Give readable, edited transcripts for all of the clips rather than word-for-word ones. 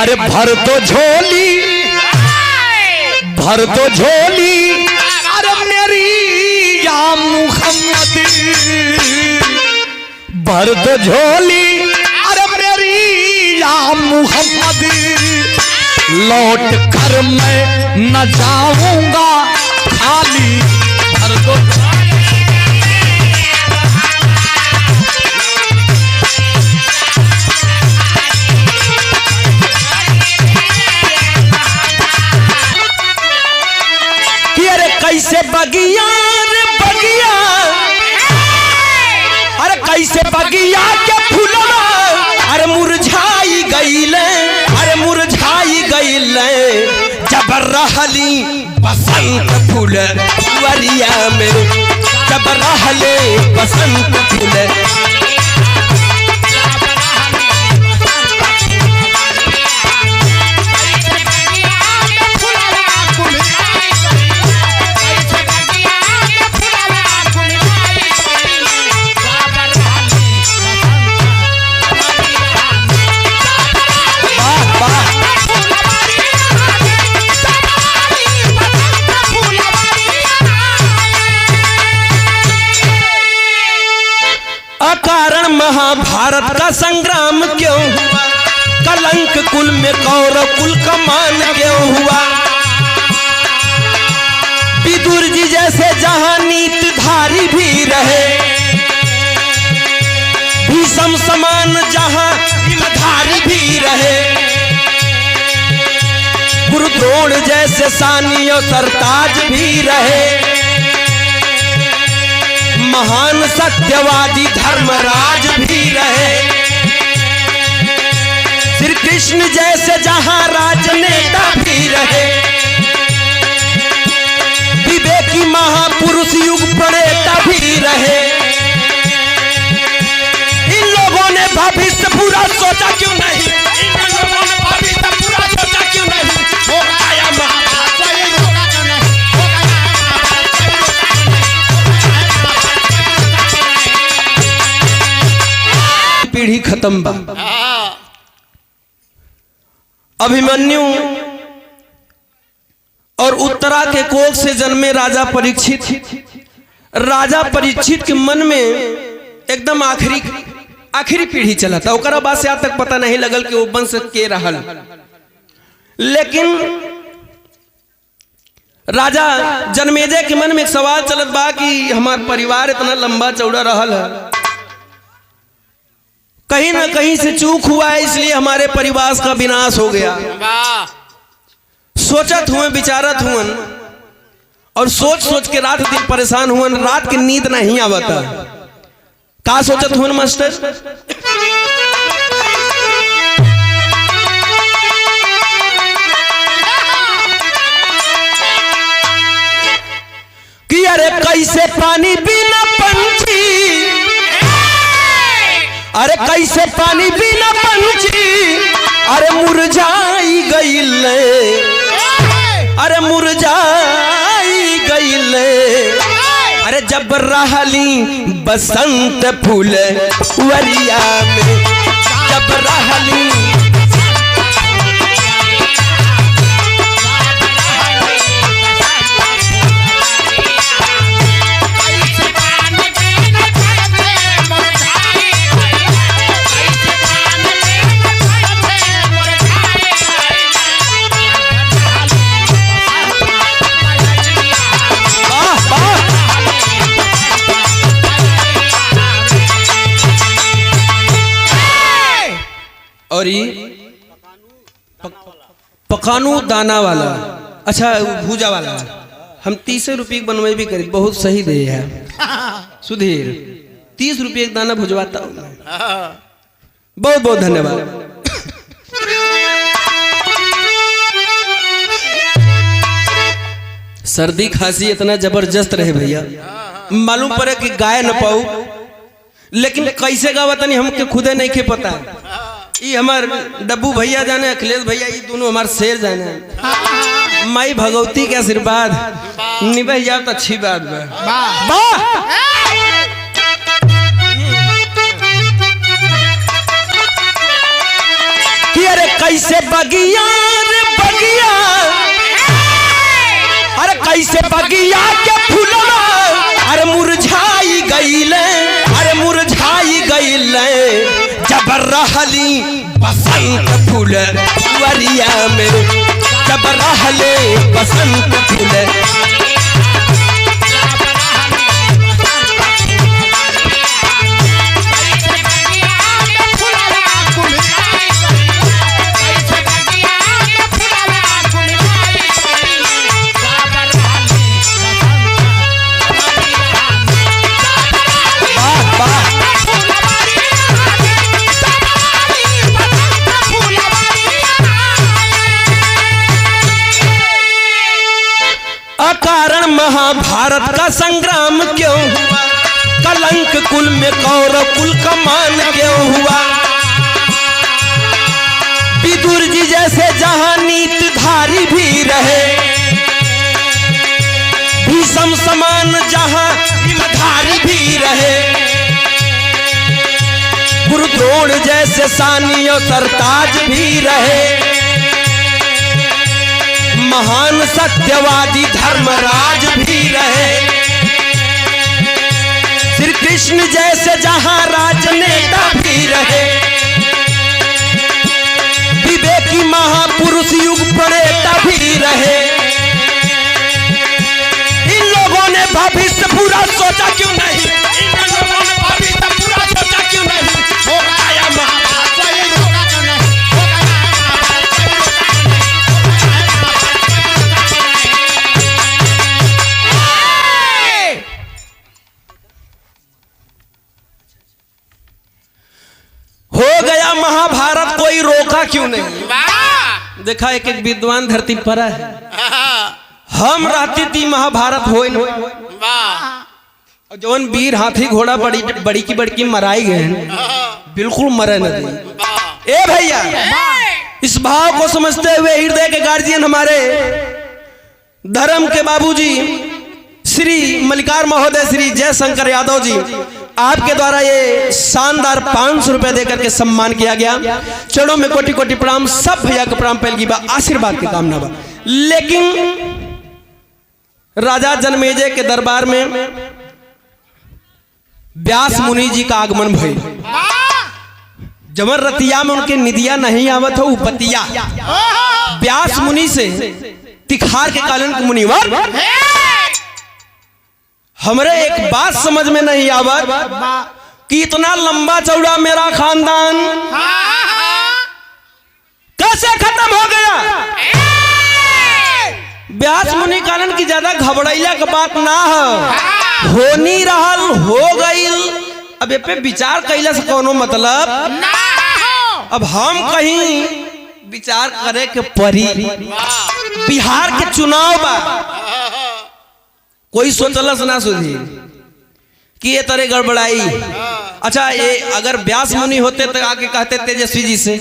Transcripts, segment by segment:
अरे भर तो झोली अरे मेरी या मुहम्मद, भर तो झोली अरे मेरी या मुहम्मद, लौट कर मैं न जाऊंगा खाली। भर तो कैसे बगिया रे बगिया, अरे कैसे बगिया के फूलवा अरे मुरझाई गईले, अरे मुरझाई गईले, जब रहली बसंत फूल वरिया में, जब रहले बसंत फूल। अकारण महाभारत का संग्राम क्यों हुआ, कलंक कुल में कौरव कुल का मान क्यों हुआ। विदुर जी जैसे जहां नीतिधारी भी रहे, भीष्म समान जहां धारी भी रहे, गुरु द्रोण जैसे सानी और सरताज भी रहे, महान सत्यवादी धर्मराज भी रहे, श्री कृष्ण जैसे जहां राजनेता भी रहे, विवेकी महापुरुष युग प्रणेता भी रहे। इन लोगों ने भविष्य पूरा सोचा क्यों नहीं, इन लोगों ने भविष्य पूरा सोचा क्यों नहीं, हो गया महाभारत। पीढ़ी खत्म बा। अभिमन्यु और उत्तरा के कोख से जन्मे राजा परीक्षित, राजा परीक्षित के मन में एकदम आखिरी पीढ़ी चला था, ओकरा बाद से आज तक पता नहीं लगल कि वो वंश के रहल। लेकिन राजा जन्मेजय के मन में एक सवाल चलत बा कि हमार परिवार इतना लंबा चौड़ा रहल है, कहीं ना कहीं से चूक हुआ है, इसलिए हमारे परिवार का विनाश हो गया। सोचत हुए विचारत हुए और सोच सोच के रात दिन परेशान हुए, रात की नींद नहीं आवता। का सोचत हुए मास्टर, कि अरे कैसे पानी बिना पंछी, अरे कैसे पानी बिना पंछी अरे मुरझाई गईले, अरे मुरझाई गईले, अरे जब रहली बसंत फूल वरिया में, जब रहली और पकानू दाना वाला, अच्छा भूजा वाला, हम 30 रुपये बनवे भी करी, बहुत सही दे है सुधीर, 30 रुपये एक दाना भुजवाता हूँ। बहुत बहुत धन्यवाद। सर्दी खांसी इतना जबरदस्त रहे भैया, मालूम पड़े कि गाय न पाऊ, लेकिन कैसे गावत नहीं हमके खुदे नहीं के पता। ये हमार डब्बू भैया जाने, अखिलेश भैया, ये दोनों हमारे शेर जाने। माई भगवती के आशीर्वाद निभा जाओ तो अच्छी बात बा। कि अरे कैसे बगिया रे बगिया, अरे कैसे बगिया के फूलवा अरे मुरझाई गईले, अरे मुरझाई गईले जब रहली बसंत फूल वरिया में, जब रहले बसंत फूल। अकारण महाभारत का संग्राम क्यों हुआ, कलंक कुल में कौरव कुल का मान क्यों हुआ। विदुर जी जैसे जहां नीतिधारी भी रहे, भीष्म समान जहां ईमानदारी भी रहे, गुरु द्रोण जैसे सानी और सरताज भी रहे, महान सत्यवादी धर्मराज भी रहे, श्री कृष्ण जैसे जहां राजनेता भी रहे, विवेकी महापुरुष युग प्रणेता भी रहे। इन लोगों ने भविष्य पूरा सोचा क्यों नहीं, इन लोगों ने भविष्य पूरा सोचा क्यों नहीं, हो गया महाभारत कोई रोका क्यों नहीं, हो गया महाभारत कोई रोका क्यों नहीं, हो गया महाभारत कोई रोका क्यों नहीं। देखा एक एक विद्वान धरती पर है, हम रहती थी महाभारत हो जौन वीर हाथी घोड़ा बड़ी बड़ी की बड़की मराई गए बिल्कुल मरे नहीं। ए भैया इस भाव को समझते हुए हृदय के गार्जियन हमारे धर्म के बाबूजी श्री मल्लिकार महोदय श्री जयशंकर यादव जी, आपके द्वारा ये शानदार 500 रुपए देकर के सम्मान किया गया। चरणों में कोटि कोटि प्रणाम, सब भैया के प्रणाम पहल की बा, आशीर्वाद की कामना बा। लेकिन राजा जनमेजय के दरबार में व्यास मुनि जी का आगमन भइल। जमन रतिया में उनके निदिया नहीं आवत हो उपतिया, व्यास मुनि से तिखार के कालन के मुनिवर हमरे एक बात समझ में नहीं आवत कि इतना लंबा चौड़ा मेरा खानदान कैसे खत्म हो गया। व्यास मुनि कालन की ज्यादा घबराइला का बात ना हो नहीं रहल, हो गईल। अब ये पे विचार कैला से कोनो मतलब ना हो। अब हम कहीं विचार करे के परी, बिहार के चुनाव बा, कोई सोचलस ना सोची कि ये तरह गड़बड़ाई। अच्छा ये अगर व्यास मुनि होते तो आके कहते तेजस्वी जी से,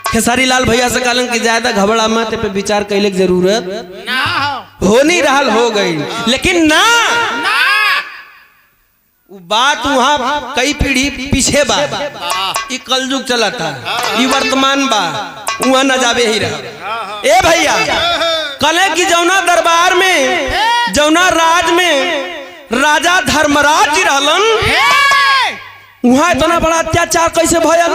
खेसारी लाल भैया से कहलन कि ज्यादा घबरा मत, पे विचार कैले की जरूरत ना हो नहीं रहल, हो गई। लेकिन ना बात वहां कई पीढ़ी पीछे बा, ये कलयुग चला था, ये वर्तमान बा, वहां न जावे ही रहा। ए भैया कले की जौना दरबार में जौना राज में राजा धर्मराज जी रहलन, वहां इतना बड़ा अत्याचार कैसे भयल।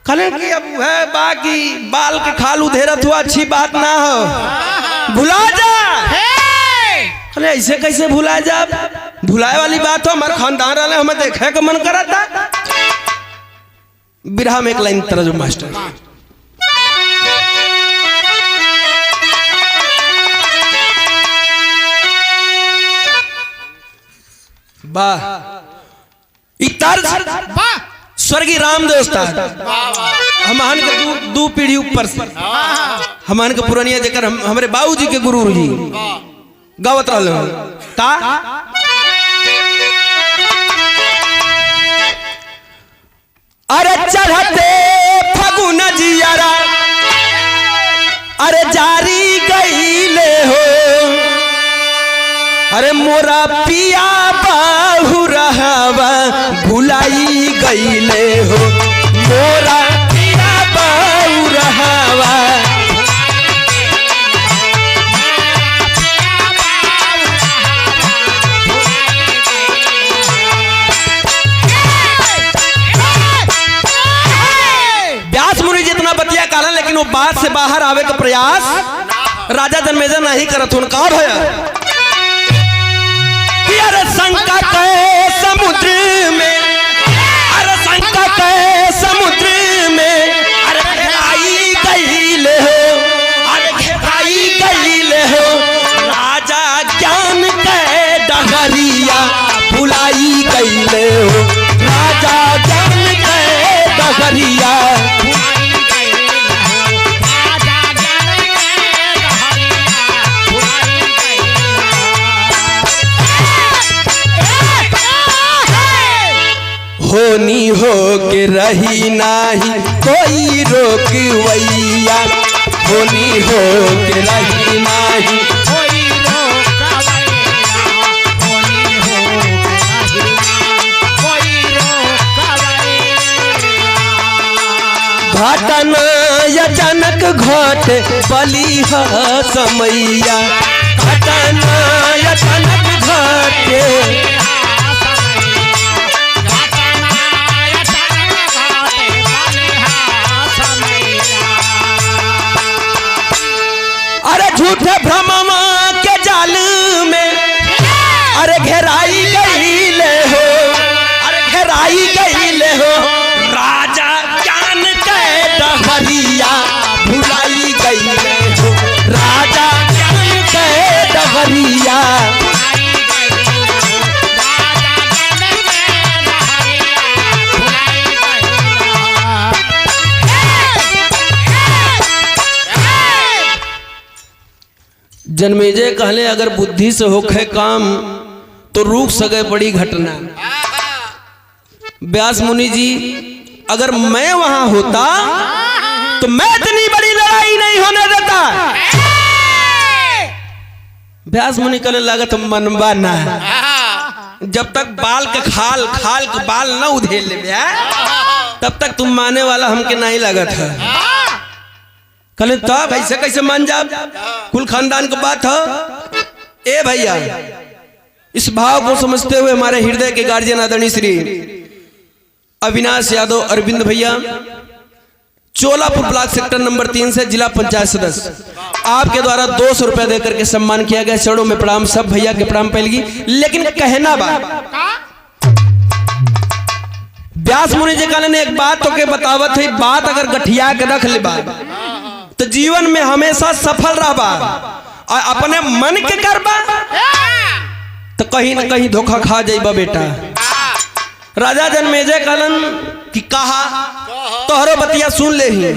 कले की अब है बाकी बाल के खाल उधेरत हुआ अच्छी बात ना हो, भुला जा। अरे ऐसे कैसे भुला जा, भुलाए वाली बात हो। हमारे खानदान वाले हमें देखे का मन करा था। बिरहा में एक लाइन तरजुमा मास्टर, वाह स्वर्गीय रामदेव उस्ताद हमान के दो पीढ़ी ऊपर से हमान के पुरानिया जेकर हमारे बाबूजी के गुरु जी गावत रहल का अरे चढ़ते फगुन जियारा अरे जारी गईले हो, अरे मोरा पिया बाहु रहवा भुलाई गईले हो, मोरा पिया बाहु बात से बाहर आवे का प्रयास राजा जन्मेजय नहीं करत हूं। का भैया कि अरे शंका के समुद्र में, अरे शंका के समुद्र में अरे घेराई गईल हो, अरे घेराई गईल हो। राजा ज्ञान के डगरिया भुलाई गईल हो, राजा ज्ञान के डगरिया होनी हो के रही नाही कोई रोकवैया, होनी हो के रही नाही कोई रोकवैया, होनी हो के रही नाही कोई रोकवैया। घटना अचानक घट बली समैया, घटना अचानक घटे झूठे भ्रममा के जाल में अरे घेराई गईल हो, अरे घेराई गईल हो। राजा ज्ञान के डगरिया भुलाई गईल हो, राजा ज्ञान के डगरिया जन्मेजय कहले अगर बुद्धि से होखे काम तो रुक सके बड़ी घटना। व्यास मुनि जी अगर मैं वहां होता तो मैं इतनी बड़ी लड़ाई नहीं होने देता। व्यास मुनि कहने लगा तो मनवा ना, जब तक बाल के खाल खाल के बाल न उधेल ले तब तक तुम माने वाला हमके नहीं लगा था। कहले तब ऐसे कैसे मान जा, कुल खानदान की बात है। ए भैया इस भाव को समझते हुए हमारे हृदय के गार्जियन आदरणीय श्री अविनाश यादव अरविंद भैया, चोलापुर ब्लॉक सेक्टर नंबर 3 से जिला पंचायत सदस्य, आपके द्वारा 200 रुपया देकर के सम्मान किया गया। चरणों में प्रणाम, सब भैया के प्रणाम पहलगी। लेकिन कहना बात व्यास मुनि जी कहने एक बात तो के बतावत है, बात अगर गठिया के रख ले तो जीवन में हमेशा सफल रहबा, और अपने मन के करबा तो कहीं न कहीं धोखा खा जाइबा बेटा। राजा जन्मेजय कहलन कि कहा तोहरो बतिया सुन ले ही।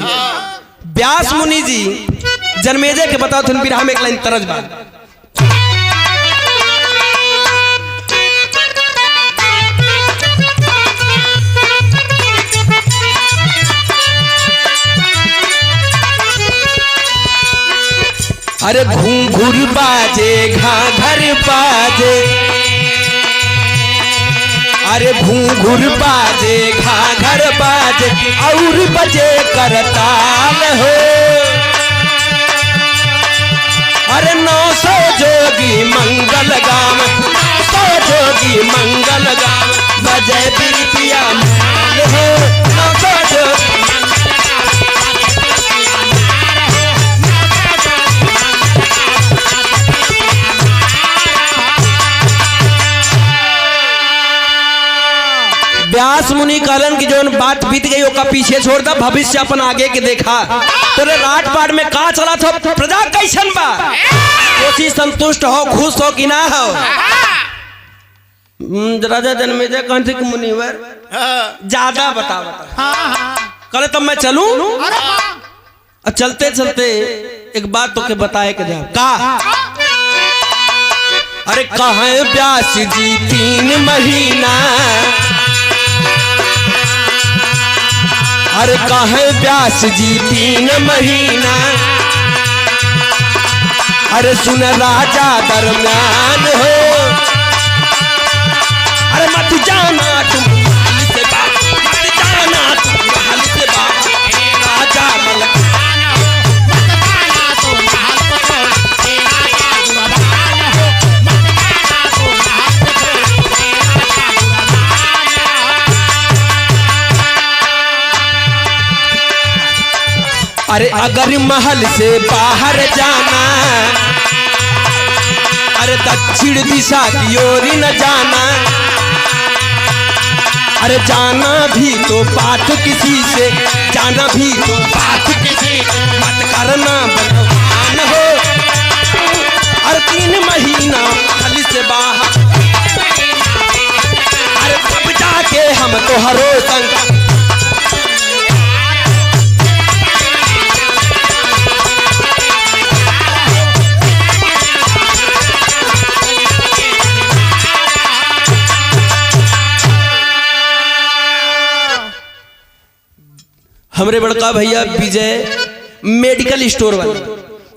व्यास मुनि जी जन्मेजय के बताओ फिर हम एक लाइन तरज बा। अरे घूंघूर बाजे घाघर बाजे, अरे घूंघूर बाजे घाघर बाजे और बजे करताल हो। अरे 900 जोगी मंगल गाम, 900 जोगी मंगल गाम बजे बिरपिया माल हो। 900 जोगी व्यास मुनि कहलन की जो बात बीत गई ओका पीछे छोड़ दा, भविष्य अपन आगे के देखा। तेरे राट पाट में का चला था, प्रजा कैसन बा, कोसी संतुष्ट हो, खुश हो कि ना हो। राजा जन्मेजय कहते कि मुनिवर ज्यादा बता कहले तब मैं चलूं। चलते चलते एक बात तो के बताए के जा का। अरे कहाँ व्यास जी 3 महीना, अरे कहे व्यास जी 3 महीना, अरे सुन राजा दरम्यान हो। अरे मत जाना तुम महल से बाहर, मत जाना तुम महल से बाहर, राजा मलकान हो। मत जाना तुम महल से बाहर, राजा दुर्बान हो। मत जाना तुम महल से बाहर, राजा। अरे अगर महल से बाहर जाना, अरे दक्षिण दिशा की ओर न जाना, अरे जाना भी तो बात किसी से, जाना भी तो बात किसी से, मत करना बलवान हो। अरे 3 महीना महल से बाहर, अरे तब जाके हम तो हरो संग। हमरे बड़का भैया विजय मेडिकल स्टोर वाले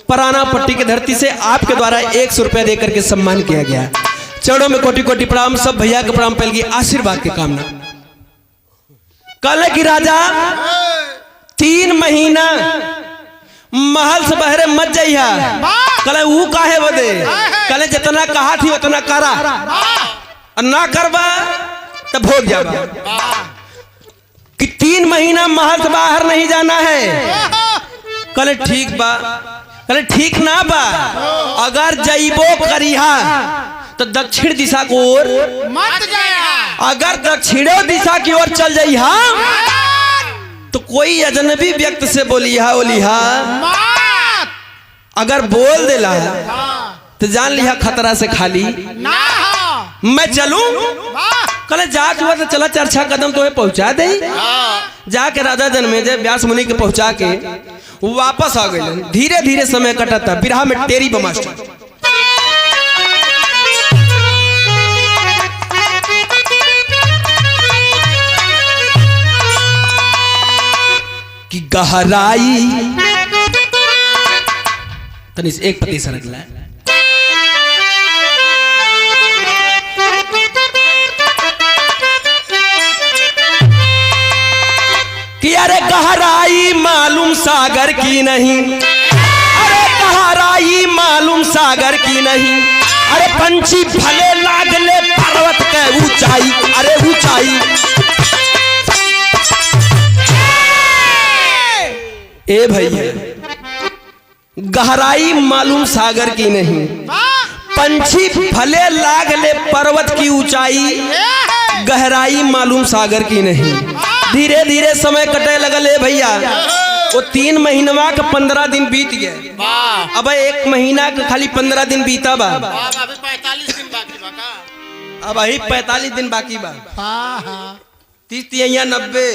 पराना पट्टी की धरती से आपके द्वारा 100 रुपया देकर के सम्मान किया गया। चरणों में कोटि कोटि प्रणाम, सब भैया के प्रणाम पहले आशीर्वाद की कामना। कल की राजा 3 महीना महल से बहरे मत जाइया। कल वो काहे बदे, कल जितना कहा थी उतना करा, ना करबा तब भोग जाबा कि 3 महीना महल से बाहर नहीं जाना है। कल ठीक बा, कल ठीक ना बा, अगर जइबो करिहा तो दक्षिण दिशा को ओर मत जाइहा। अगर दक्षिणो दिशा की ओर चल जाइहा तो कोई अजनबी व्यक्ति से बोलिहा ओलिहा, अगर बोल देला तो जान लिहा खतरा से खाली ना। मैं चलूं कल जाके हुआ तो चला 4-6 कदम तो पहुंचा दे। जाके राजा जनमेजय व्यास मुनि के पहुंचा के वापस आ गए। धीरे धीरे समय कटता, बिरहा में टेरी बमास्टर की गहराई तनी एक पति सरक ला कि अरे गहराई मालूम सागर की नहीं, अरे गहराई मालूम सागर की नहीं, अरे पंछी भले लागले पर्वत के ऊंचाई, अरे ऊंचाई। ए भैया गहराई मालूम सागर की नहीं, पंछी भले लागले पर्वत की ऊंचाई, गहराई मालूम सागर की नहीं। धीरे धीरे समय कटे लगल है भैया। वो 3 महीनवा का 15 दिन बीत गए। अब 1 महीना का खाली 15 दिन बीता बा, अभी 45 दिन बाकी बा। अब वही 45 दिन बाकी बा। 30 90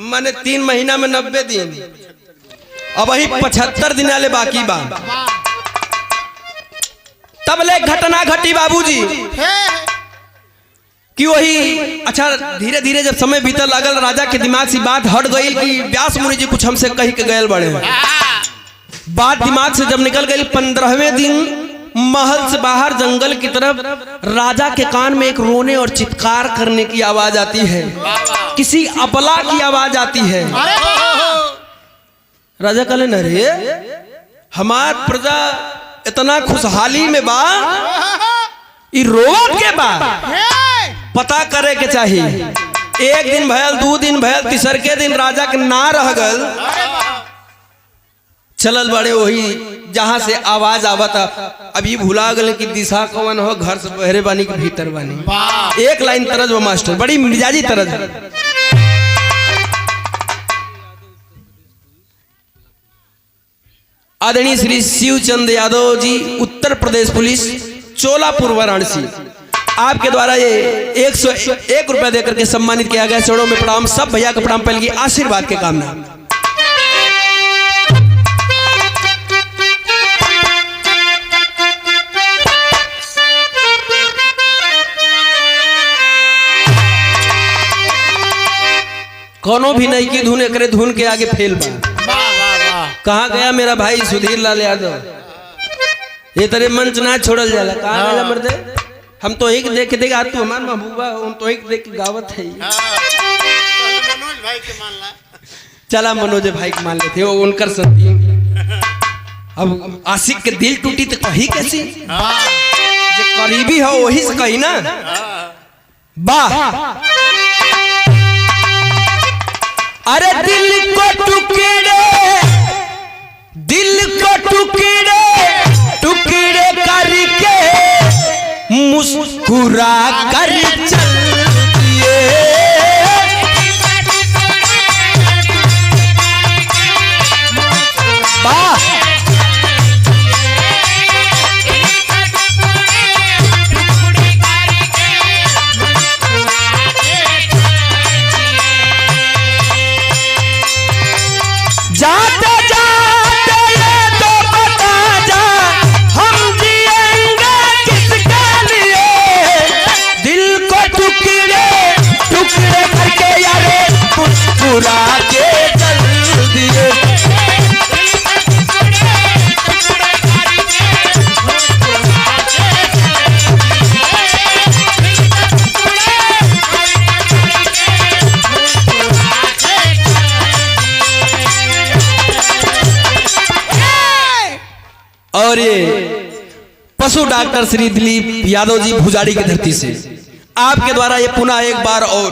माने 3 महीना में 90 दिन, अब वही 75 दिन वाले बाकी बा। तब ले घटना घटी बाबूजी कि वही अच्छा धीरे धीरे जब समय बीतने लगल, राजा के दिमाग से बात हट गई कि व्यास मुनि जी कुछ हमसे कह के गए बड़े। बात दिमाग से जब निकल गई, 15वें दिन महल से बाहर जंगल की तरफ राजा के कान में एक रोने और चित्कार करने की आवाज आती है, किसी अबला की आवाज आती है। राजा कहले न रे हमार प्रजा इतना खुशहाली में बा, ई रोवत के बा, पता करे के चाहिए। 1 दिन भयल, 2 दिन भयल, 3 दिन राजा के ना रह गल, चलल बड़े वही जहां से आवाज आवता। अभी भुला गए कि दिशा कौन हो, घर से बहरे बानी के भीतर बानी। एक लाइन तरज वो मास्टर बड़ी मिजाजी तरज है। आदरणीय श्री शिवचंद यादव जी, उत्तर प्रदेश पुलिस, चोलापुर वाराणसी, आपके द्वारा ये 101 रुपया देकर के सम्मानित किया गया। चरणों में प्रणाम, सब भैया का प्रणाम पहले आशीर्वाद के कामना। कोनो भी नहीं की धुन करे, धुन के आगे फेल बा। कहाँ गया मेरा भाई सुधीर लाल यादव? ये तेरे मंच ना छोड़ल जाला। कहाँ गया मर्दे? हम तो एक देख देख आज तू हमार महबूबा, हम तो एक देख गावत है। मनोज भाई के मान ला, चला मनोज भाई के मान लेते हो, उनकर संती। अब आशिक के दिल टूटी तो कही कैसी, जो करीबी हो वही से कही ना। वाह, अरे दिल को टुकड़े और ये पशु डॉक्टर श्री दिलीप यादव जी भुजाड़ी की धरती से आपके द्वारा ये पुनः एक बार और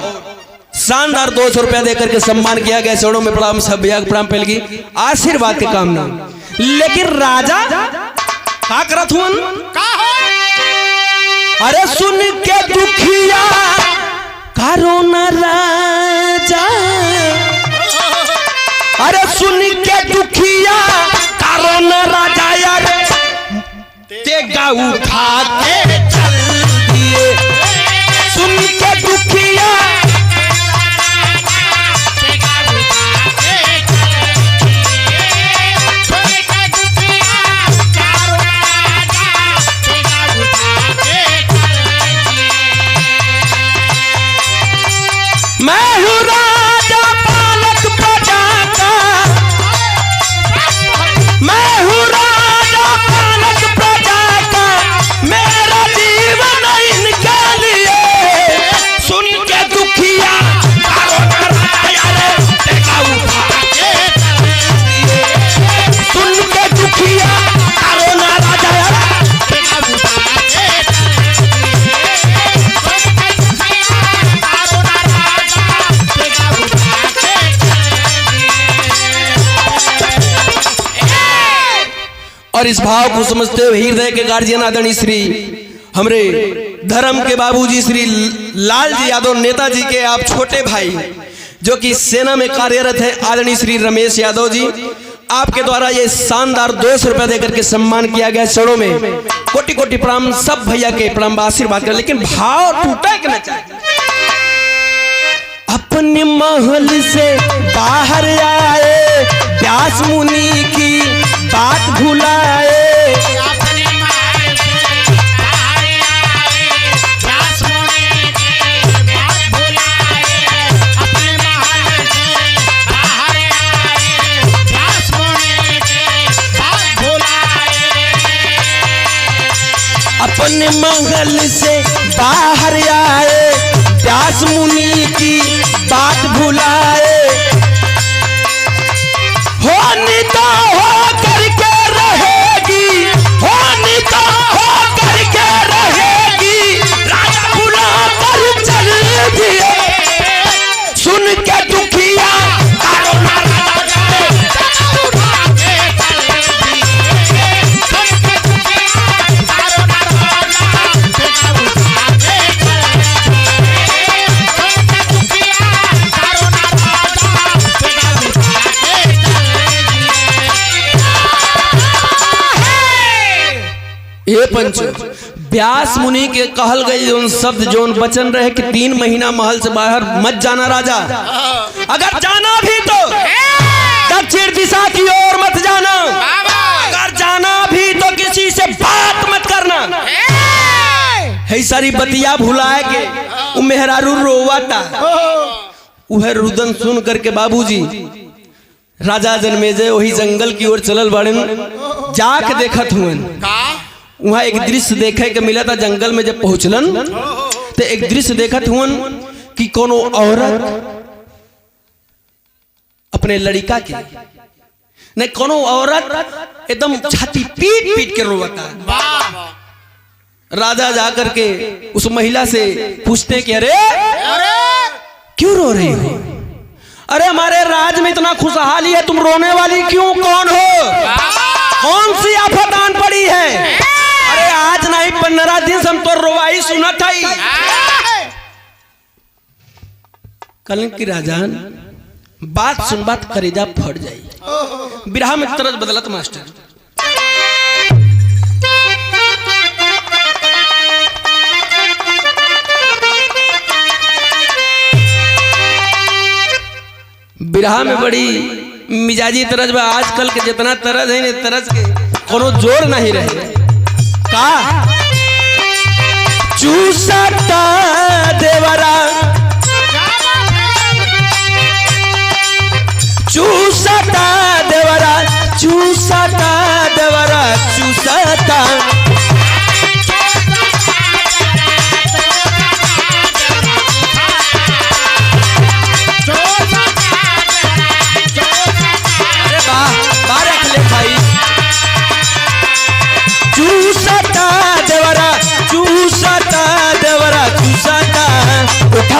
शानदार 200 रुपया देकर के सम्मान किया गया। चरणों में प्रणाम, सब भैया प्रणाम पहल की आशीर्वाद के कामना। लेकिन राजा का करत हुआ, अरे सुन के दुखिया करो न राजा, अरे सुन के दुखिया करो न राजा, यार तेगा उठा के चल दिए। सुन के दुखिया मैं हूँ राजा पालक प्रजा का, मैं हूँ राजा पालक प्रजा का, मेरा जीवन इनके लिए। सुन के दुखिया करो न राजा, तेगा उठा के चल दिए। सुन के दुखिया करो न राजा, तेगा उठा के चल और इस भाव को समझते हुए हृदय के गार्जियन आदरणीय श्री हमरे धर्म के बाबूजी श्री लालजी यादव नेताजी के आप छोटे भाई जो कि सेना में कार्यरत है आदरणीय श्री रमेश यादव जी, आपके द्वारा ये शानदार 200 रुपया देकर के सम्मान किया गया। चरणों में कोटि कोटि प्रणाम, सब भैया के प्रणाम आशीर्वाद कर। लेकिन भाव टूटा कि ना चाहिए। अपने महल से बाहर आए व्यास मुनि की बात भुलाए, अपने महल से बाहर आए व्यास मुनि की बात भुलाए। अपने महल से बाहर आए व्यास मुनि की बात भुलाए। अपने महल से बाहर आए व्यास मुनि की बात भुलाए। होनी तो हो करके रहेगी, होनी तो हो करके रहेगी, राजा बुला कर चल दिए। सुन के दुखिया करो न राजा, उठा के चल दिए। सुन के दुखिया करो न राजा, तेगा उठा के चल दिए। सुन के दुखिया करो न राजा, तेगा उठा के चल दिए। ये पंच व्यास मुनि के कहल गई जोन शब्द जोन वचन रहे कि 3 महीना महल से बाहर मत जाना राजा, अगर जाना भी तो दक्षिण दिशा की ओर मत जाना, अगर जाना भी तो किसी से बात मत करना। है सारी बतिया भुलाए के वो मेहरारू रोवाता। वह रुदन सुन करके बाबूजी राजा जन्मेजय वही जंगल की ओर चलल बड़न, जाके देखत हुए वहां एक दृश्य देखे के मिला था। जंगल में जब पहुंचलन तो एक दृश्य देखत हुन कि कोनो औरत अपने लड़का के नहीं, कोनो औरत एकदम छाती पीट पीट के रोता। राजा जाकर के उस महिला से पूछते कि अरे क्यों रो रही हो? अरे हमारे राज में इतना खुशहाली है, तुम रोने वाली क्यों? कौन हो? कौन सी आफत आन पड़ी है? अरे आज नहीं 15 दिन से हम तो रोवाई सुना था। कल की राजान बात सुन बात करेजा फट जाई। बिरहा में तरस बदलत मास्टर। बिरहा में बड़ी मिजाजी तरज बा। आजकल के जितना तरज है तरज के कोनो जोर नहीं रहे। का चूसता देवरा, चूसता देवरा, चूसता देवरा, चूसता।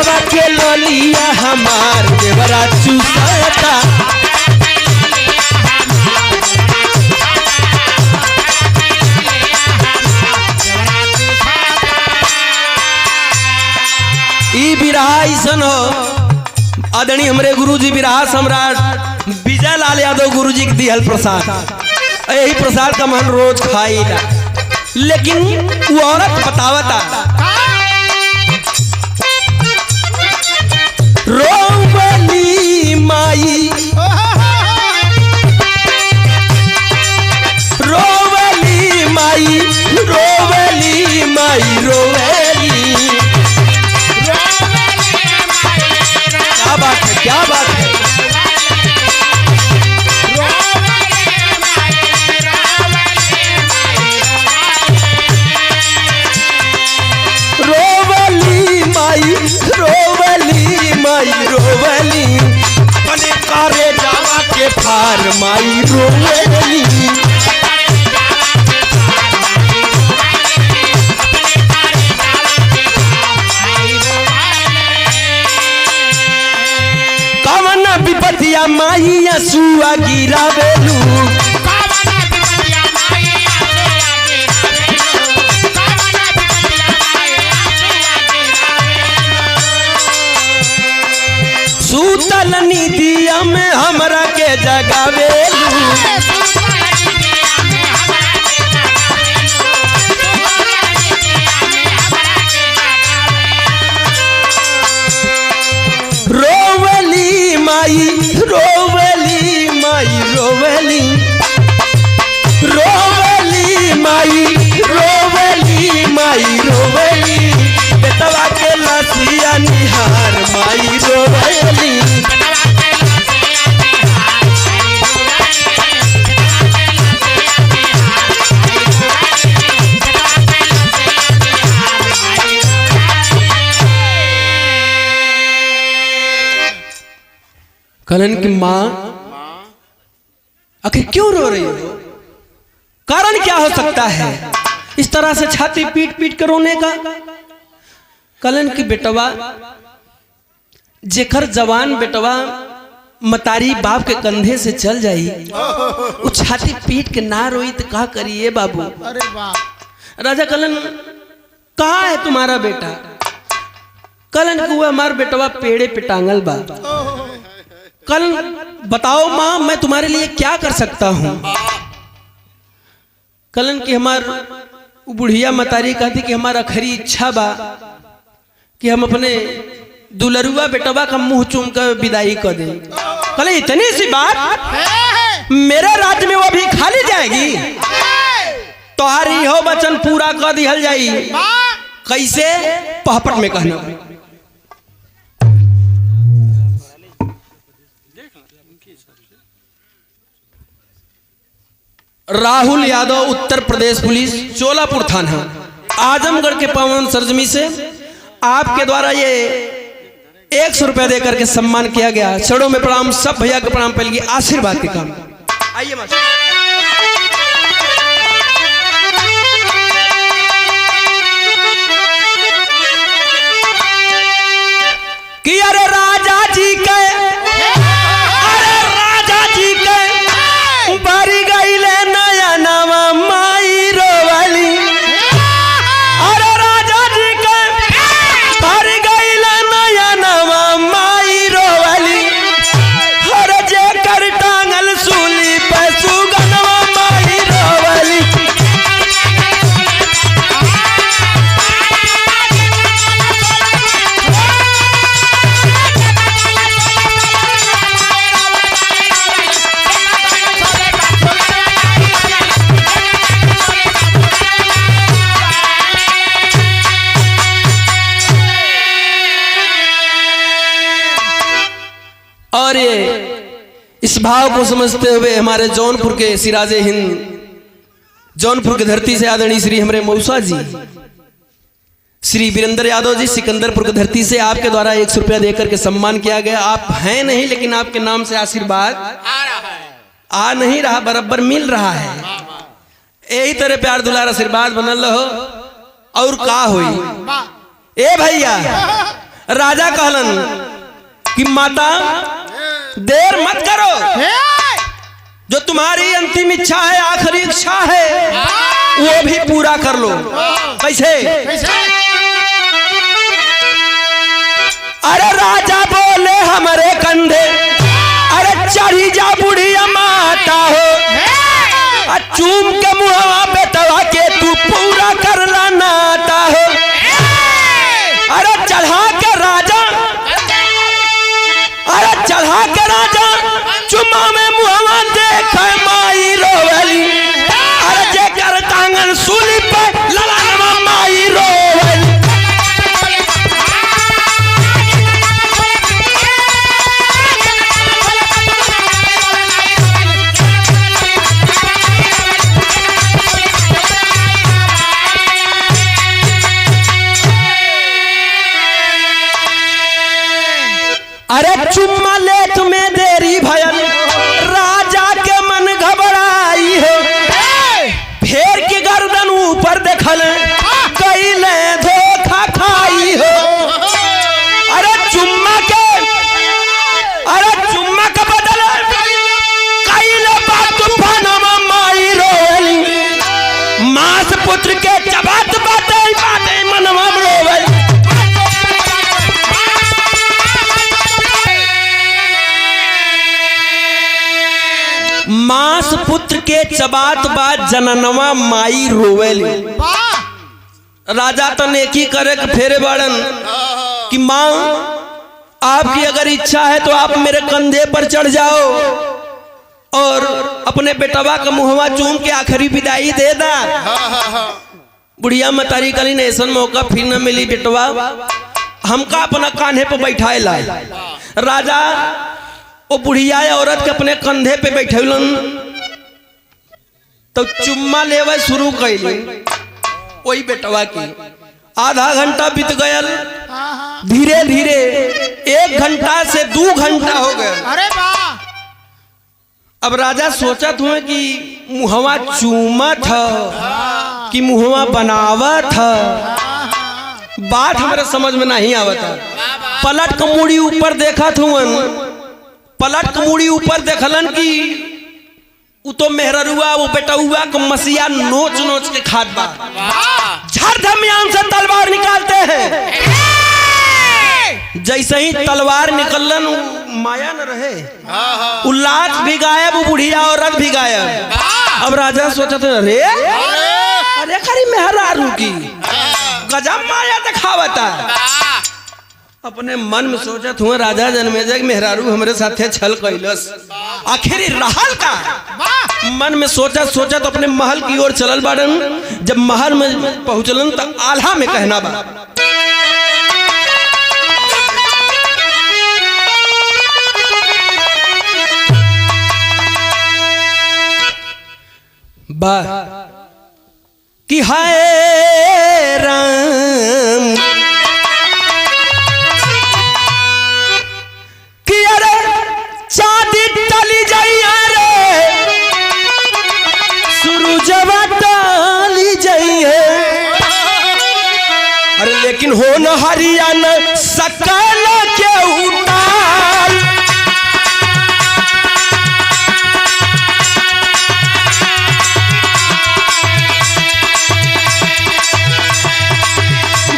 बेटवा के ललिया हमार देवरा चूसता। ई बिरहा ऐसन हो आदरणीय हमरे गुरुजी बिरहा सम्राट विजय लाल यादव गुरुजी के दिहल प्रसाद, यही प्रसाद का मन रोज खाईला। लेकिन वो औरत बतावता रोवली माई, रोवली माई, रोवली माई, रोवली। क्या बात है, क्या बात है। रोवली माई, रोवली माई, रोवली अपने कारे जावा के फार माई रोवली। विपतिया माई असुआ गिरावेलू, सूतल नीतिया में हमरा के जगावेलू। रोवली माई, रोवली माई, रोवली, रोवली माई, रोवली माई, रोवली बेटवा के लसिया निहार माई रोवली। कहलन की माँ आखिर क्यों रो रही हो, कारण क्या हो सकता है इस तरह से छाती पीट पीट कर रोने का। कहलन की बेटवा जेकर जवान बेटवा मतारी बाप के कंधे से चल जाई, वो छाती पीट के ना रोई तो कहा करिए बाबू। अरे वाह। राजा कहलन कहाँ है तुम्हारा बेटा। कहलन कि वो हमारा बेटवा पेड़े पे टांगल बा। कल बताओ माँ मैं तुम्हारे लिए क्या कर सकता हूँ। कलन की हमार बुढ़िया मतारी कहती कि हमारा खरी इच्छा बा कि हम अपने दुलरुआ बेटवा का मुंह चूम कर विदाई कर दें। कल इतनी सी बात मेरे राज्य में वो भी खाली जाएगी, तुम्हारी हो वचन पूरा कर दिहल जाई। कैसे पहपट में कहना। राहुल यादव उत्तर प्रदेश पुलिस चोलापुर थाना आजमगढ़ के पावन सरजमी से आपके द्वारा ये 100 रुपया देकर के सम्मान किया गया। चरणों में प्रणाम, सब भैया के प्रणाम पहले आशीर्वाद के काम। आइए मास्टर। कि अरे राजा जी के, अरे राजा जी के बारी गईले नया नवा माई रोवली। अरे राजा जी के बारी गईले नया नवा माई रोवली। अरे जे कर टांगल सूली पे सुगनवा माई रोवली। और ये इस भाव को समझते हुए हमारे जौनपुर के सिराजे हिंद, जौनपुर की धरती से आदरणीय श्री हमारे मौसा जी श्री वीरेंद्र यादव जी सिकंदरपुर की धरती से आपके द्वारा 100 रुपया देकर के सम्मान किया गया। आप हैं नहीं लेकिन आपके नाम से आशीर्वाद आ नहीं रहा, बराबर मिल रहा है। यही तरह प्यार दुलार आशीर्वाद बनल रहो और का हुई। ए भैया राजा कहलन कि माता देर मत करो, जो तुम्हारी अंतिम इच्छा है, आखिरी इच्छा है, वो भी पूरा कर लो। कैसे? अरे राजा बोले हमारे कंधे, अरे चढ़ी जा बुढ़िया माता हो, चूम के मुहवा पे तवा के तू पूरा करला नाता हो। अरे चढ़ा के राजा, अरे चढ़ा के राजा चुम्मा में मुहवा देख माई रोवली, अरे जे कर टांगन सूली पे ललानवा माई रोवली। अरे चुम्मा ले तुम्हें देरी भयन, राजा के मन घबराई है, फेर की गर्दन ऊपर देखल कैले धोखा खाई हो। अरे चुम्मा के बदल कैले बात तूफानमा माई रोवली, मास पुत्र के चबात बाते बाते मनवा रोवली। मास पुत्र के चबात बात जननवा माई रोवेली। राजा तो नेकी करे के फेरे बाड़न कि माँ आपकी अगर इच्छा है तो आप मेरे कंधे पर चढ़ जाओ और अपने बेटवा का मुहवा चूम के आखिरी विदाई दे दा। बुढ़िया मतारी कली ने ऐसा मौका फिर न मिली, बेटवा हमका अपना कान्हे पर बैठाए ला। राजा वो बुढ़िया औरत के अपने कंधे पे बैठलन तो चुम्मा लेवे शुरू कैली वही बेटवा की। आधा घंटा बीत गयल, धीरे धीरे 1 घंटा से 2 घंटा हो गए। अरे वाह! अब राजा सोचत हुए कि मुहवा चूमत है कि मुहवा बनावत है, बात हमारे समझ में नहीं आवता। पलट के मुड़ी ऊपर देखा थुअन, पलट के मुड़ी ऊपर देखलन कि वो तो मेहररुआ वो बेटुआ को मसिया नोच नोच के खात बा। झट धमियान से तलवार निकालते हैं, जैसे ही तलवार निकलन माया न रहे, उल्लास भी गायब, वो बुढ़िया औरत भी गायब। अब राजा सोचा था अरे अरे खरी मेहरारू की गजब माया दिखावता। अपने मन में सोचत हुआ राजा जन्मेजय मेहरारू हमरे साथे छल कैलस, आखिर रहल का। मन में सोचत सोचत अपने महल की ओर चलल बाड़न। जब महल में पहुंचलन तो आल्हा में कहना बा, कि हाय राम कि अरे चांदी टली जाइए रे सूरजवा टली जाइए। अरे लेकिन हो न हरियाणा सकल के उतार,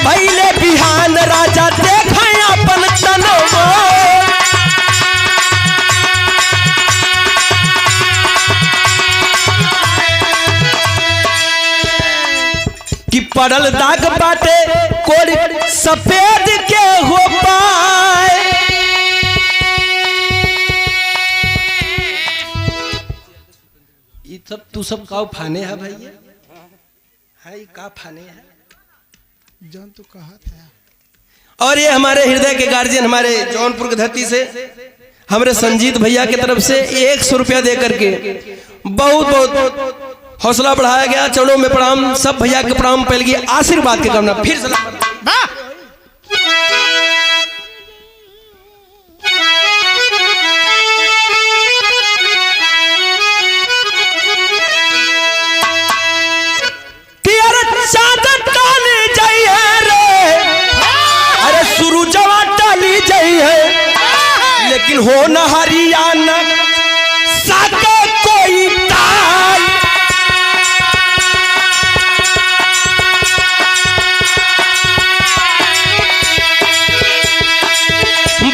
भैले बिहान राजा देखा अपन तनवा, कि पड़ल दाग बाटे कोरी सफेद के हो पाए। ये सब तू सब का फाने है भैया, है का फाने है जान तो कहा था। और ये हमारे हृदय के गार्जियन हमारे जौनपुर की धरती से हमारे संजीत भैया की तरफ से 100 रुपया दे करके बहुत बहुत हौसला बढ़ाया गया। चरणों में प्रणाम, सब भैया के प्रणाम पहल गया, आशीर्वाद के कामना फिर से। अरे सूरजवा लेकिन हो न हरियाणा साके कोई ताल।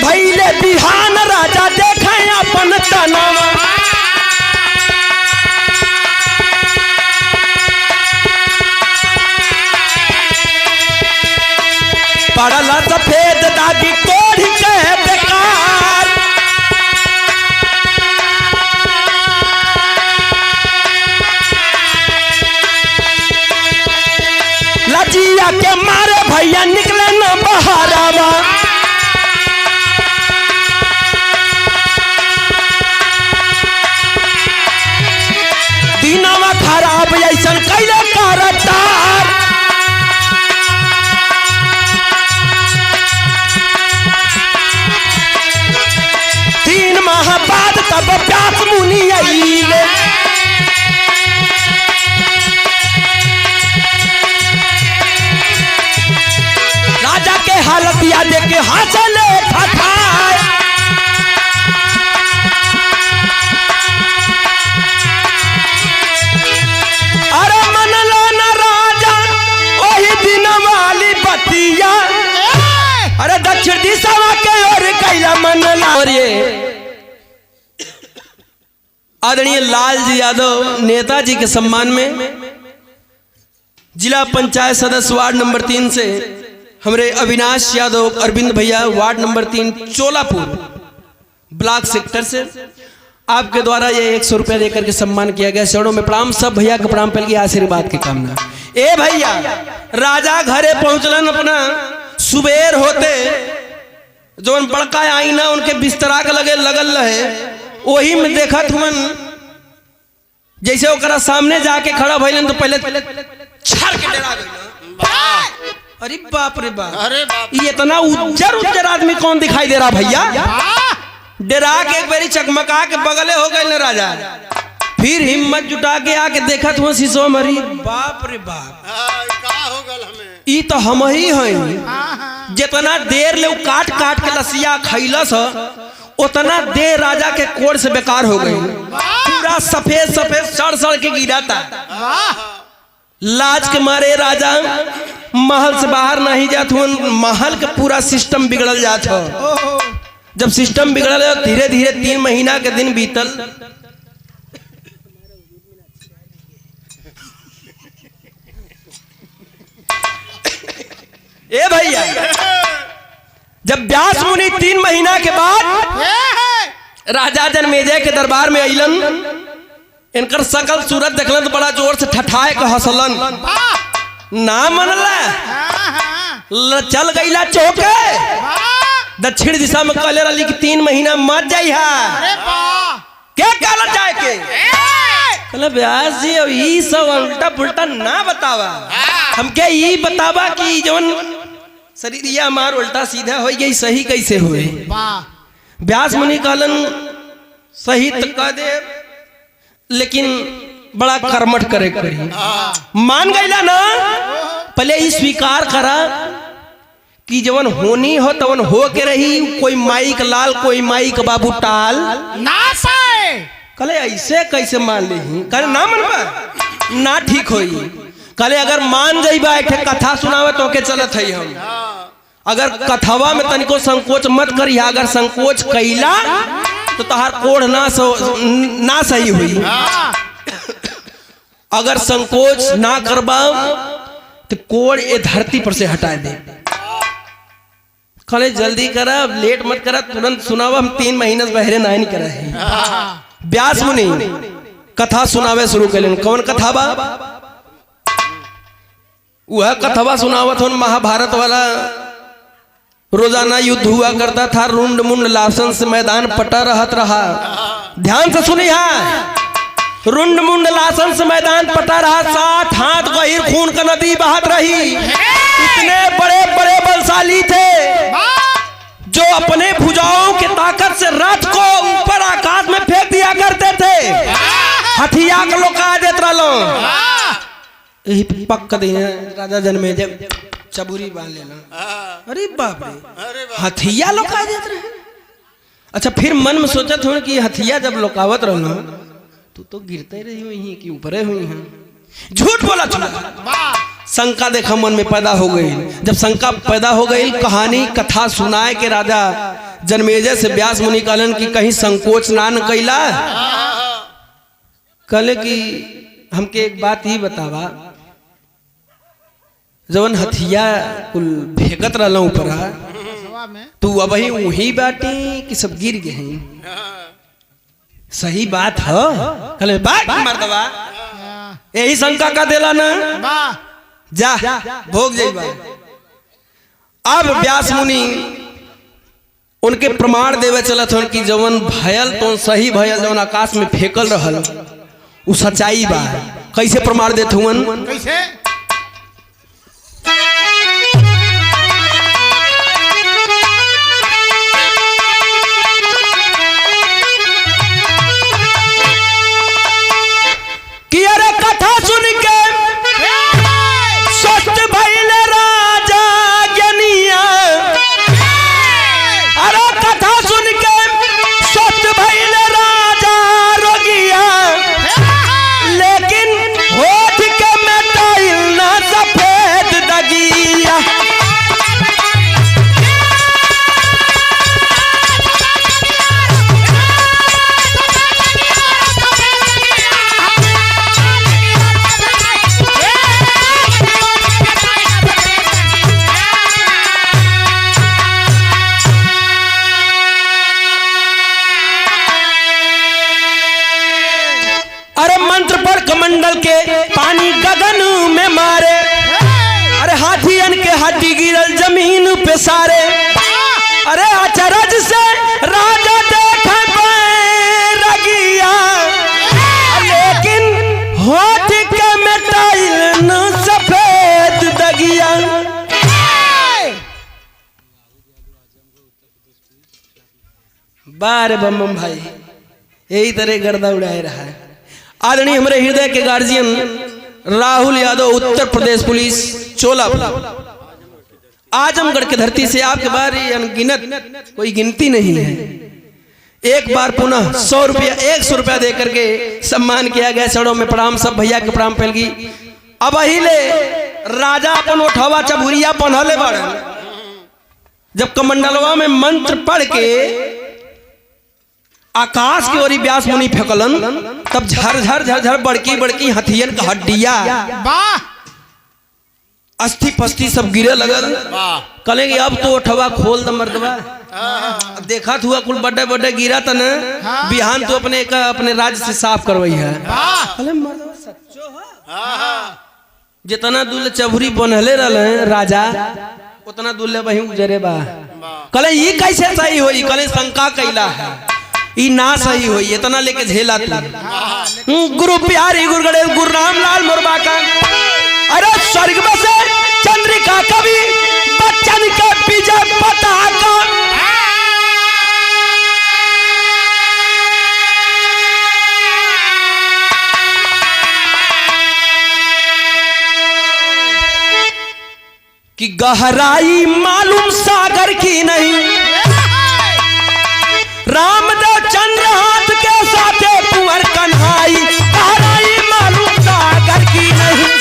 भैले बिहान राजा देखे अपन तनावा। पड़ला सफेद दागी कोढ़ी के बेकार। लजिया के मारे भैया निकले न बहारावा। दीनावा खराब ऐसन कैले करतार। बाद तब व्यास मुनि आइले। राजा के हालत याद के हंसले ठठाए। अरे मनला न राजा वही दिन वाली बतिया। अरे दक्षिण दिशा के ओर कैला मनला। और ये आदरणीय लालजी यादव नेताजी के सम्मान में जिला पंचायत सदस्य वार्ड नंबर 3 से हमारे अविनाश यादव अरविंद भैया ward number 3 Cholapur block sector से आपके द्वारा ये 100 रुपया देकर के सम्मान किया गया। चरणों में प्रणाम। सब भैया के प्रणाम पहले आशीर्वाद की कामना। ए भैया राजा घरे पहुंचलन अपना सुबेर होते जो बड़का आईना उनके बिस्तरा के लगे लगल रहे वही में देखत हुन जैसे ओकरा सामने जाके खड़ा भइलन तो पहले छर के डरा गइल। अरे बाप रे बाप, अरे बाप, ये इतना उज्जर उज्जर आदमी कौन दिखाई दे रहा भैया। डरा के एक बारी चकमका के बगले हो गए राजा। फिर हिम्मत जुटा के आके देखत हुआ शीशो मरी। बाप रे बाप, का हो गल हमें। ई तो हम ही हैं। जितना देर ले काट काट के लसिया खैलस उतना देर राजा के कोर से बेकार हो गई। पूरा सफेद सफेद सड़ सड़ के गिरा था। लाज के मारे राजा महल से बाहर नहीं जात हुआ। महल का पूरा सिस्टम बिगड़ल जात हो। जब सिस्टम बिगड़ल धीरे धीरे 3 महीना के दिन बीतल। ए भैया जब व्यास मुनि 3 महीना के बाद राजा जनमेजय के दरबार में अइलन, इनकर सकल सूरत देखलन तो बड़ा जोर से ठठाए के हंसलन। ना मनला चल गईला चौके दक्षिण दिशा में कहले रही कि 3 महीना मत जाइहा। क्या कहला जाए के कहले व्यास जी अब ई सब उल्टा पुल्टा ना बतावा, हमके ई बतावा कि जवन शरीरिया मार उल्टा सीधा हो गई सही कैसे हुए। व्यास मुनि कहलन सही तो कह दे लेकिन बड़ा कर्मठ करे करी। मान गईला ना, पहले ही स्वीकार करा कि जवन होनी हो तवन हो के रही। कोई माई का लाल कोई माई का बाबू टाल ना साए। कहले ऐसे कैसे मान ली। कहले ना मनबा ना ठीक होई। कहले अगर मान जाइबा एक कथा सुनावे तो के चलत है हम। अगर कथवा में तनिको संकोच मत करी। अगर संकोच कैला तो तहार कोढ़ ना सही हुई। अगर संकोच ना करबा तो कोढ़ ये धरती पर से हटा दे। कहले जल्दी करा, लेट मत करा, तुरंत सुनावा। हम 3 महीने से बहरे नहीं कर रहे। व्यास मुनि कथा सुनावे शुरू करें। कौन कथा बा? वह कथवा सुनावत हो महाभारत वाला। रोजाना युद्ध हुआ करता था। रुंड मुंड लासन से मैदान पटा रहत रहा। ध्यान से सुनिहा। रुंड मुंड लासन से मैदान पटा रहा। 7 हाथ गहीर खून का नदी बहत रही। इतने बड़े बड़े बलशाली थे जो अपने भुजाओं की ताकत से रथ को ऊपर आकाश में फेंक दिया करते थे। हथिया के लोग आ देत रहो। यही पक्का दे राजा जनमेजय चबूरी बांध लेना। अरे बाप रे, हथिया लोग आ देत रहे। अच्छा फिर मन में सोचा थोड़ा कि हथिया जब लोकावत रहना तो गिरते रही हुई कि ऊपरे हुई हैं। झूठ बोला चला। शंका देखा मन में पैदा हो गई। जब शंका पैदा हो गई, कहानी कथा सुनाए के राजा जनमेजय से व्यास मुनि कहलन कि कहीं संकोच ना न कैला। कहले कि हमके एक बात ही बतावा, जवन हथिया कुल फेंकत रहला ऊपर तू अब ही वही बाटी कि सब गिर गए हैं? सही बात है। कहले बात मर्दवा यही शंका का देला ना, जा भोग जाइबा। अब व्यास मुनि उनके प्रमाण देवे चलत हन कि जवन भयल तो सही भयल, जवन आकाश में फेंकल रहल उ सच्चाई बा। कैसे प्रमाण देत हुन? कैसे? कि अरे कथा सुन के सोच भइले राजा ज्ञानिया। अरे कथा सुन के सोच भइले राजा रोगिया, लेकिन होठ के मिटाइल ना सफेद दगिया। अरे मंत्र पर कमंडल के पानी गगन में मारे। अरे हाथियन के हड्डी गिरल जमीन पे सारे। अरे अचरज से राजा देखे बैरगिया, लेकिन होठ के मिटाइल न सफेद दगिया। बार बम भाई यही तरह गर्दा उड़ाए रहा है। आदरणीय हमारे हृदय के गार्जियन राहुल यादव, उत्तर प्रदेश पुलिस चोला, आजमगढ़ की धरती से आपके बारे अनगिनत कोई गिनती नहीं है। एक बार पुनः 100 रुपया 100 रुपया दे करके सम्मान किया गया। चढ़ो में प्रणाम, सब भैया के प्रणाम फैलगी। अब अहिले राजा अपन उठावा चबुरिया पहनले बाड़। जब कमंडलवा में मंत्र पढ़ के आकाश की ओरी व्यास मुनि फेंकलन, तब झरझर झरझर बड़की बड़की हथियन का हड्डिया अस्थि पस्थि सब गिरे लगल। कहेंगे अब तो उठवा खोल द मर्दवा। देखा हुआ कुल बड़े बड़े गिरा था ना, बिहान तो अपने राज्य से साफ करवाई है। जितना दूल्हे चबुरी बनहले रहे राजा, उतना दूल्हे वही उजरे बा। कले ये कैसे सही होई? कले शंका कैला है ई ना सही होई, इतना लेके झेला तू। गुरु प्यारी गुरु गणेश गुरु रामलाल मुर्मा का। अरे स्वर्ग में से चंद्रिका कवि बच्चन के विजय पताका। कि गहराई मालूम सागर की नहीं, रामदेव चंद्र हाथ के साथे कुंवर कन्हाई। गहराई मालूम सागर की नहीं।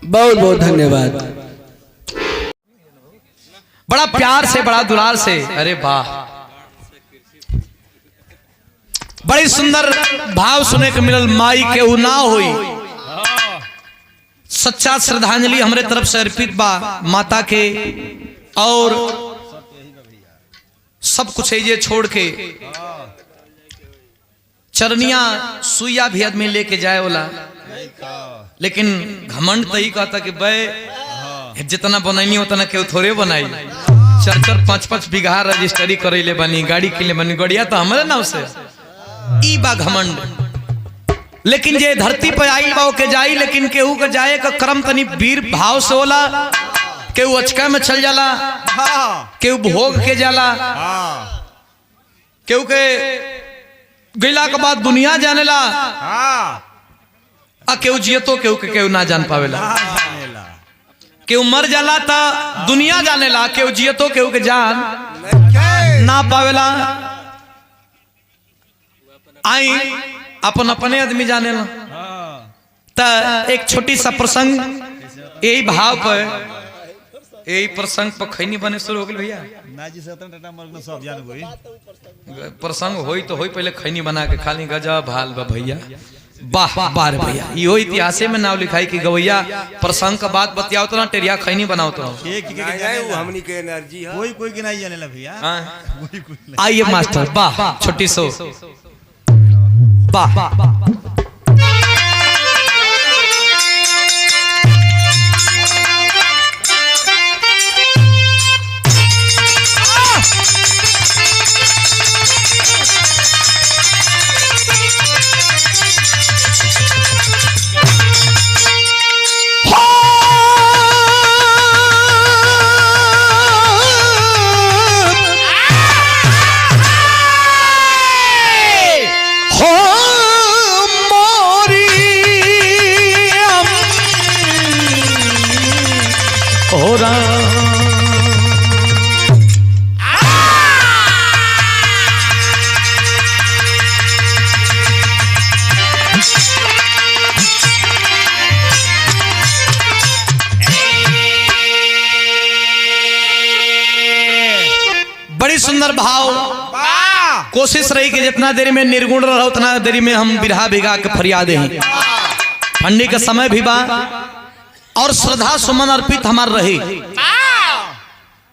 बहुत बहुत धन्यवाद। बड़ा प्यार से, बड़ा दुलार से, अरे वाह, बड़ी सुंदर भाव सुने के मिलल। माई के ना हुई, सच्चा श्रद्धांजलि हमरे तरफ से अर्पित बा माता के। और सब कुछ ये छोड़ के चरनिया सुइया भी आदमी लेके जाए वाला, लेकिन घमंड तो ही कहता कि बे जितना बनैनी उतना केहू थोड़े बनाई। 4-4 5-5 बीघा रजिस्ट्री करे बनी, गाड़ी के लिए बनी, गड़िया तो हमारे नाव से। ई बा घमंड। लेकिन जे धरती पर आई बा के जाई, लेकिन केहू के जाए का क्रम तनी वीर भाव से होला। केहू अचका में चल जाला, केहू भोग के जाला, केहू के गैला के बाद दुनिया जानेला आ केहू जियतो केहू के केहू ना जान पावेला। केहू मर जाला ता दुनिया जानेला, केहू जियतो केहू के जान ना पावेला। आई अपन अपने आदमी जानेला। ता एक छोटी सा प्रसंग यही भाव पर, यही प्रसंग पर खैनी बने शुरू हो गई भैया। प्रसंग होई तो होई, पहले खैनी बना के खाली गजब हाल बा भैया। वाह वाह रे भैया, यो इतिहासे में नाम लिखाई कि गवैया प्रसंग का बात बतियाओ तो ना टेरिया खैनी बनाओ तो हमनी के एनर्जी है, कोई कोई के नहीं जाने ला भैया। आइए मास्टर, वाह छोटी सो वाह। बड़ी सुंदर भाव। कोशिश रही कि जितना देरी में निर्गुण रहा उतना देरी में हम बिरहा बिगा के फरियादे हैं। ठंडी का समय भी बा और श्रद्धा सुमन अर्पित हमार रही।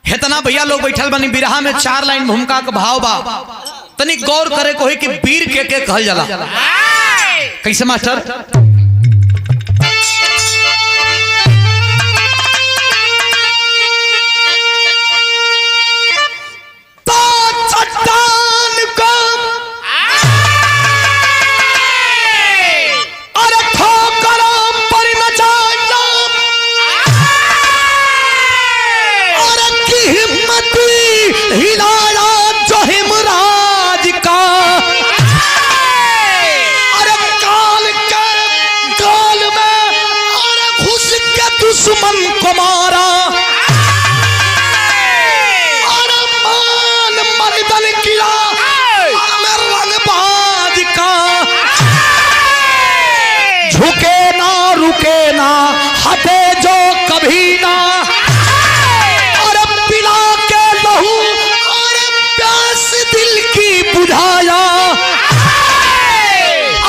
इतना भैया लोग बैठल बनी, बिरहा में 4 लाइन भूमिका का भाव बा। तनी गौर करे को है कि वीर के कहल जाला। कैसे मास्टर? दुश्मन को मारा और मान मर्दन किया रंगबाज का। झुके ना रुके ना हटे जो कभी ना, और पिला के लहू और प्यास दिल की बुझाया।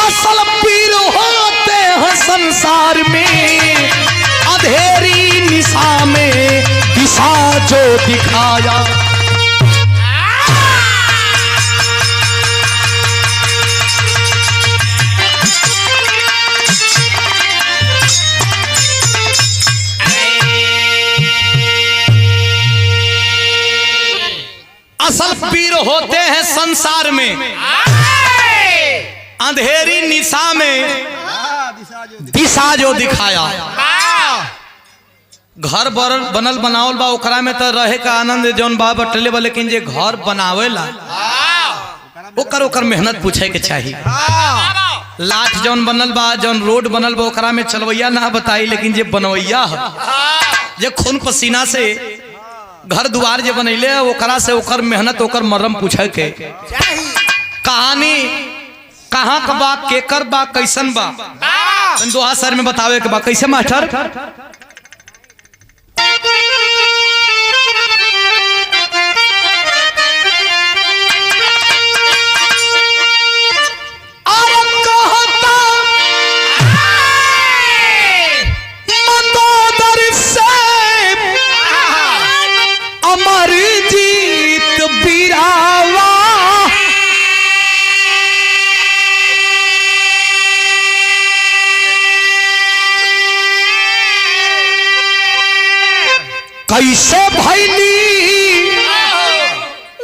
असल पीर होते हैं संसार में, अंधेरी निशा में दिशा जो दिखाया। असल पीर होते हैं संसार में, अंधेरी निशा में दिशा जो दिखाया। घर बनल बनावल बा, ओकरा में तो रहे का आनंद जौन बा बटले बा, लेकिन जे घर बनावेला ओकर मेहनत पूछे के चाहिए। लाठ जौन बनल बा, जौन रोड बनल बा, ओकरा में चलवैया ना बताई, लेकिन जे बनवैया है, जे खून पसीना से घर दुआर जे बनैले ओकरा से ओकर मेहनत ओकर मरम पूछे के। कहानी कहाँ का बा, केकर बा, कैसन बा, दोहा सर में बतावे के बा। कैसे मास्टर? अमरजीत बिरावा कैसे भैली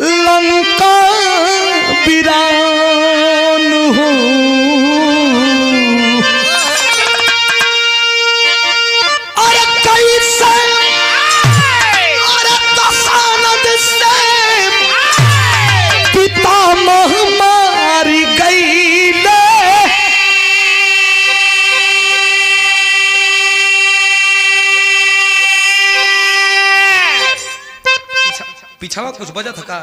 लंका बिरान हो। अरे कैसे, अरे दशानद से पितामह पीछावा कुछ बजा था का?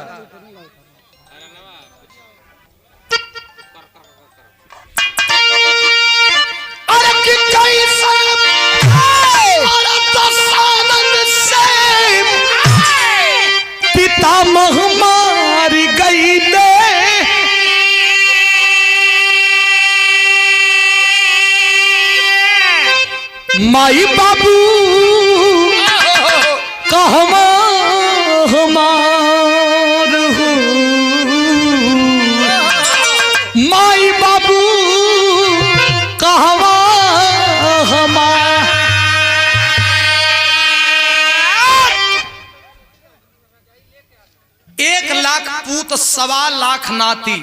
अरे कि कैसे अरे दशानन से पितामह मार गई ले, माई बाबू कहवा हमार हो, माई बाबू कहवा हमार। 1,00,000 पूत 1,25,00,000 नाती,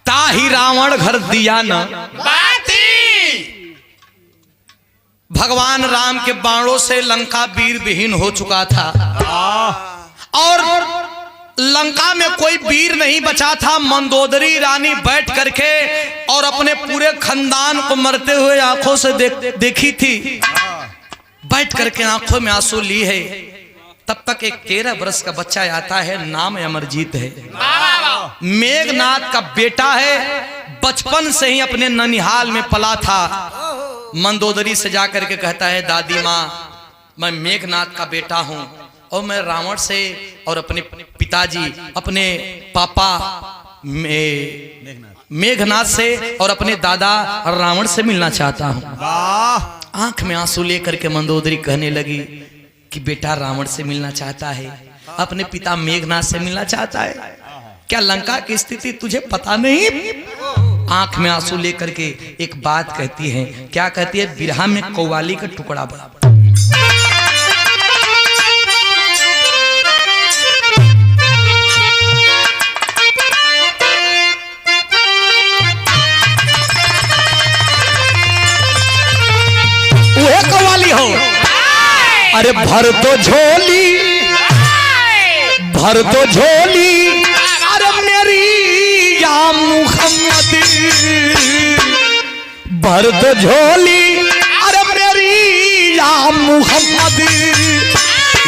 ताही रावण घर दिया न भगवान राम के बाणों से लंका वीर विहीन हो चुका था और लंका में कोई वीर नहीं बचा था। मंदोदरी रानी बैठ करके और अपने पूरे खानदान को मरते हुए आंखों से देखी थी, बैठ करके आंखों में आंसू ली है। तब तक एक 13 वर्ष का बच्चा आता है, नाम अमरजीत है, मेघनाथ का बेटा है, बचपन से ही अपने ननिहाल में पला था। मंदोदरी से जाकर के कहता है, दादी माँ मैं मेघनाथ का बेटा हूँ और मैं रावण से और अपने पिताजी अपने पापा मेघनाथ से और अपने दादा रावण से मिलना चाहता हूँ। आंख में आंसू लेकर के मंदोदरी कहने लगी कि बेटा रावण से मिलना चाहता है, अपने पिता मेघनाथ से मिलना चाहता है, क्या लंका की स्थिति तुझे पता नहीं? आंख में आंसू लेकर के एक बात कहती है, क्या कहती है? बिरहा में कव्वाली का टुकड़ा बड़ा वह कव्वाली हो। अरे भर तो झोली, भर तो झोली, अरे मेरी या मुहम्मद, भर तो झोली, अरे मेरी या मुहम्मद,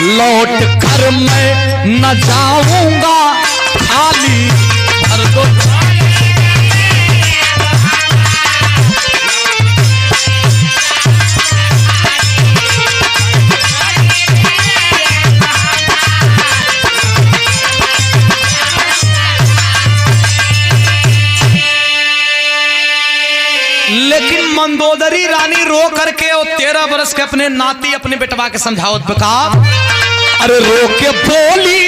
लौट कर मैं न जाऊंगा खाली, भर तो लेकिन मंदोदरी रानी रो करके और 13 वर्ष के अपने नाती अपने बेटवा के समझावत बका। अरे रोके बोली,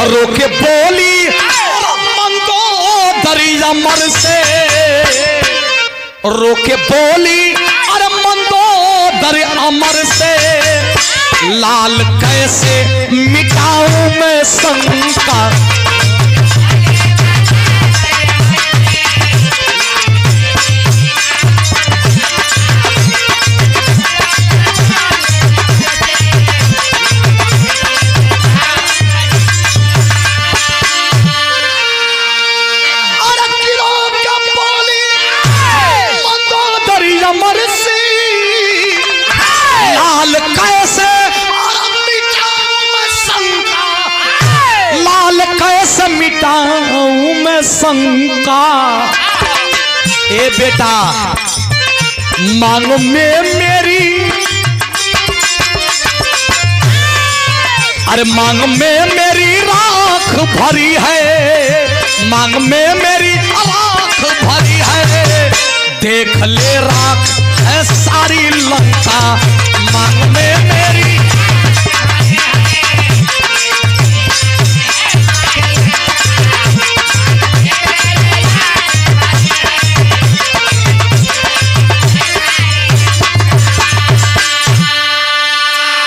रोके बोली, मंदोदरी अमर से, रोके बोली, अरे मंदोदरी अमर से, लाल कैसे मिटाऊं मैं शंका। मिटाऊं मैं शंका। ए बेटा मांग में मेरी, अरे मांग में मेरी राख भरी है, मांग में मेरी राख भरी है, देख ले राख है सारी लंका, मांग में मेरी।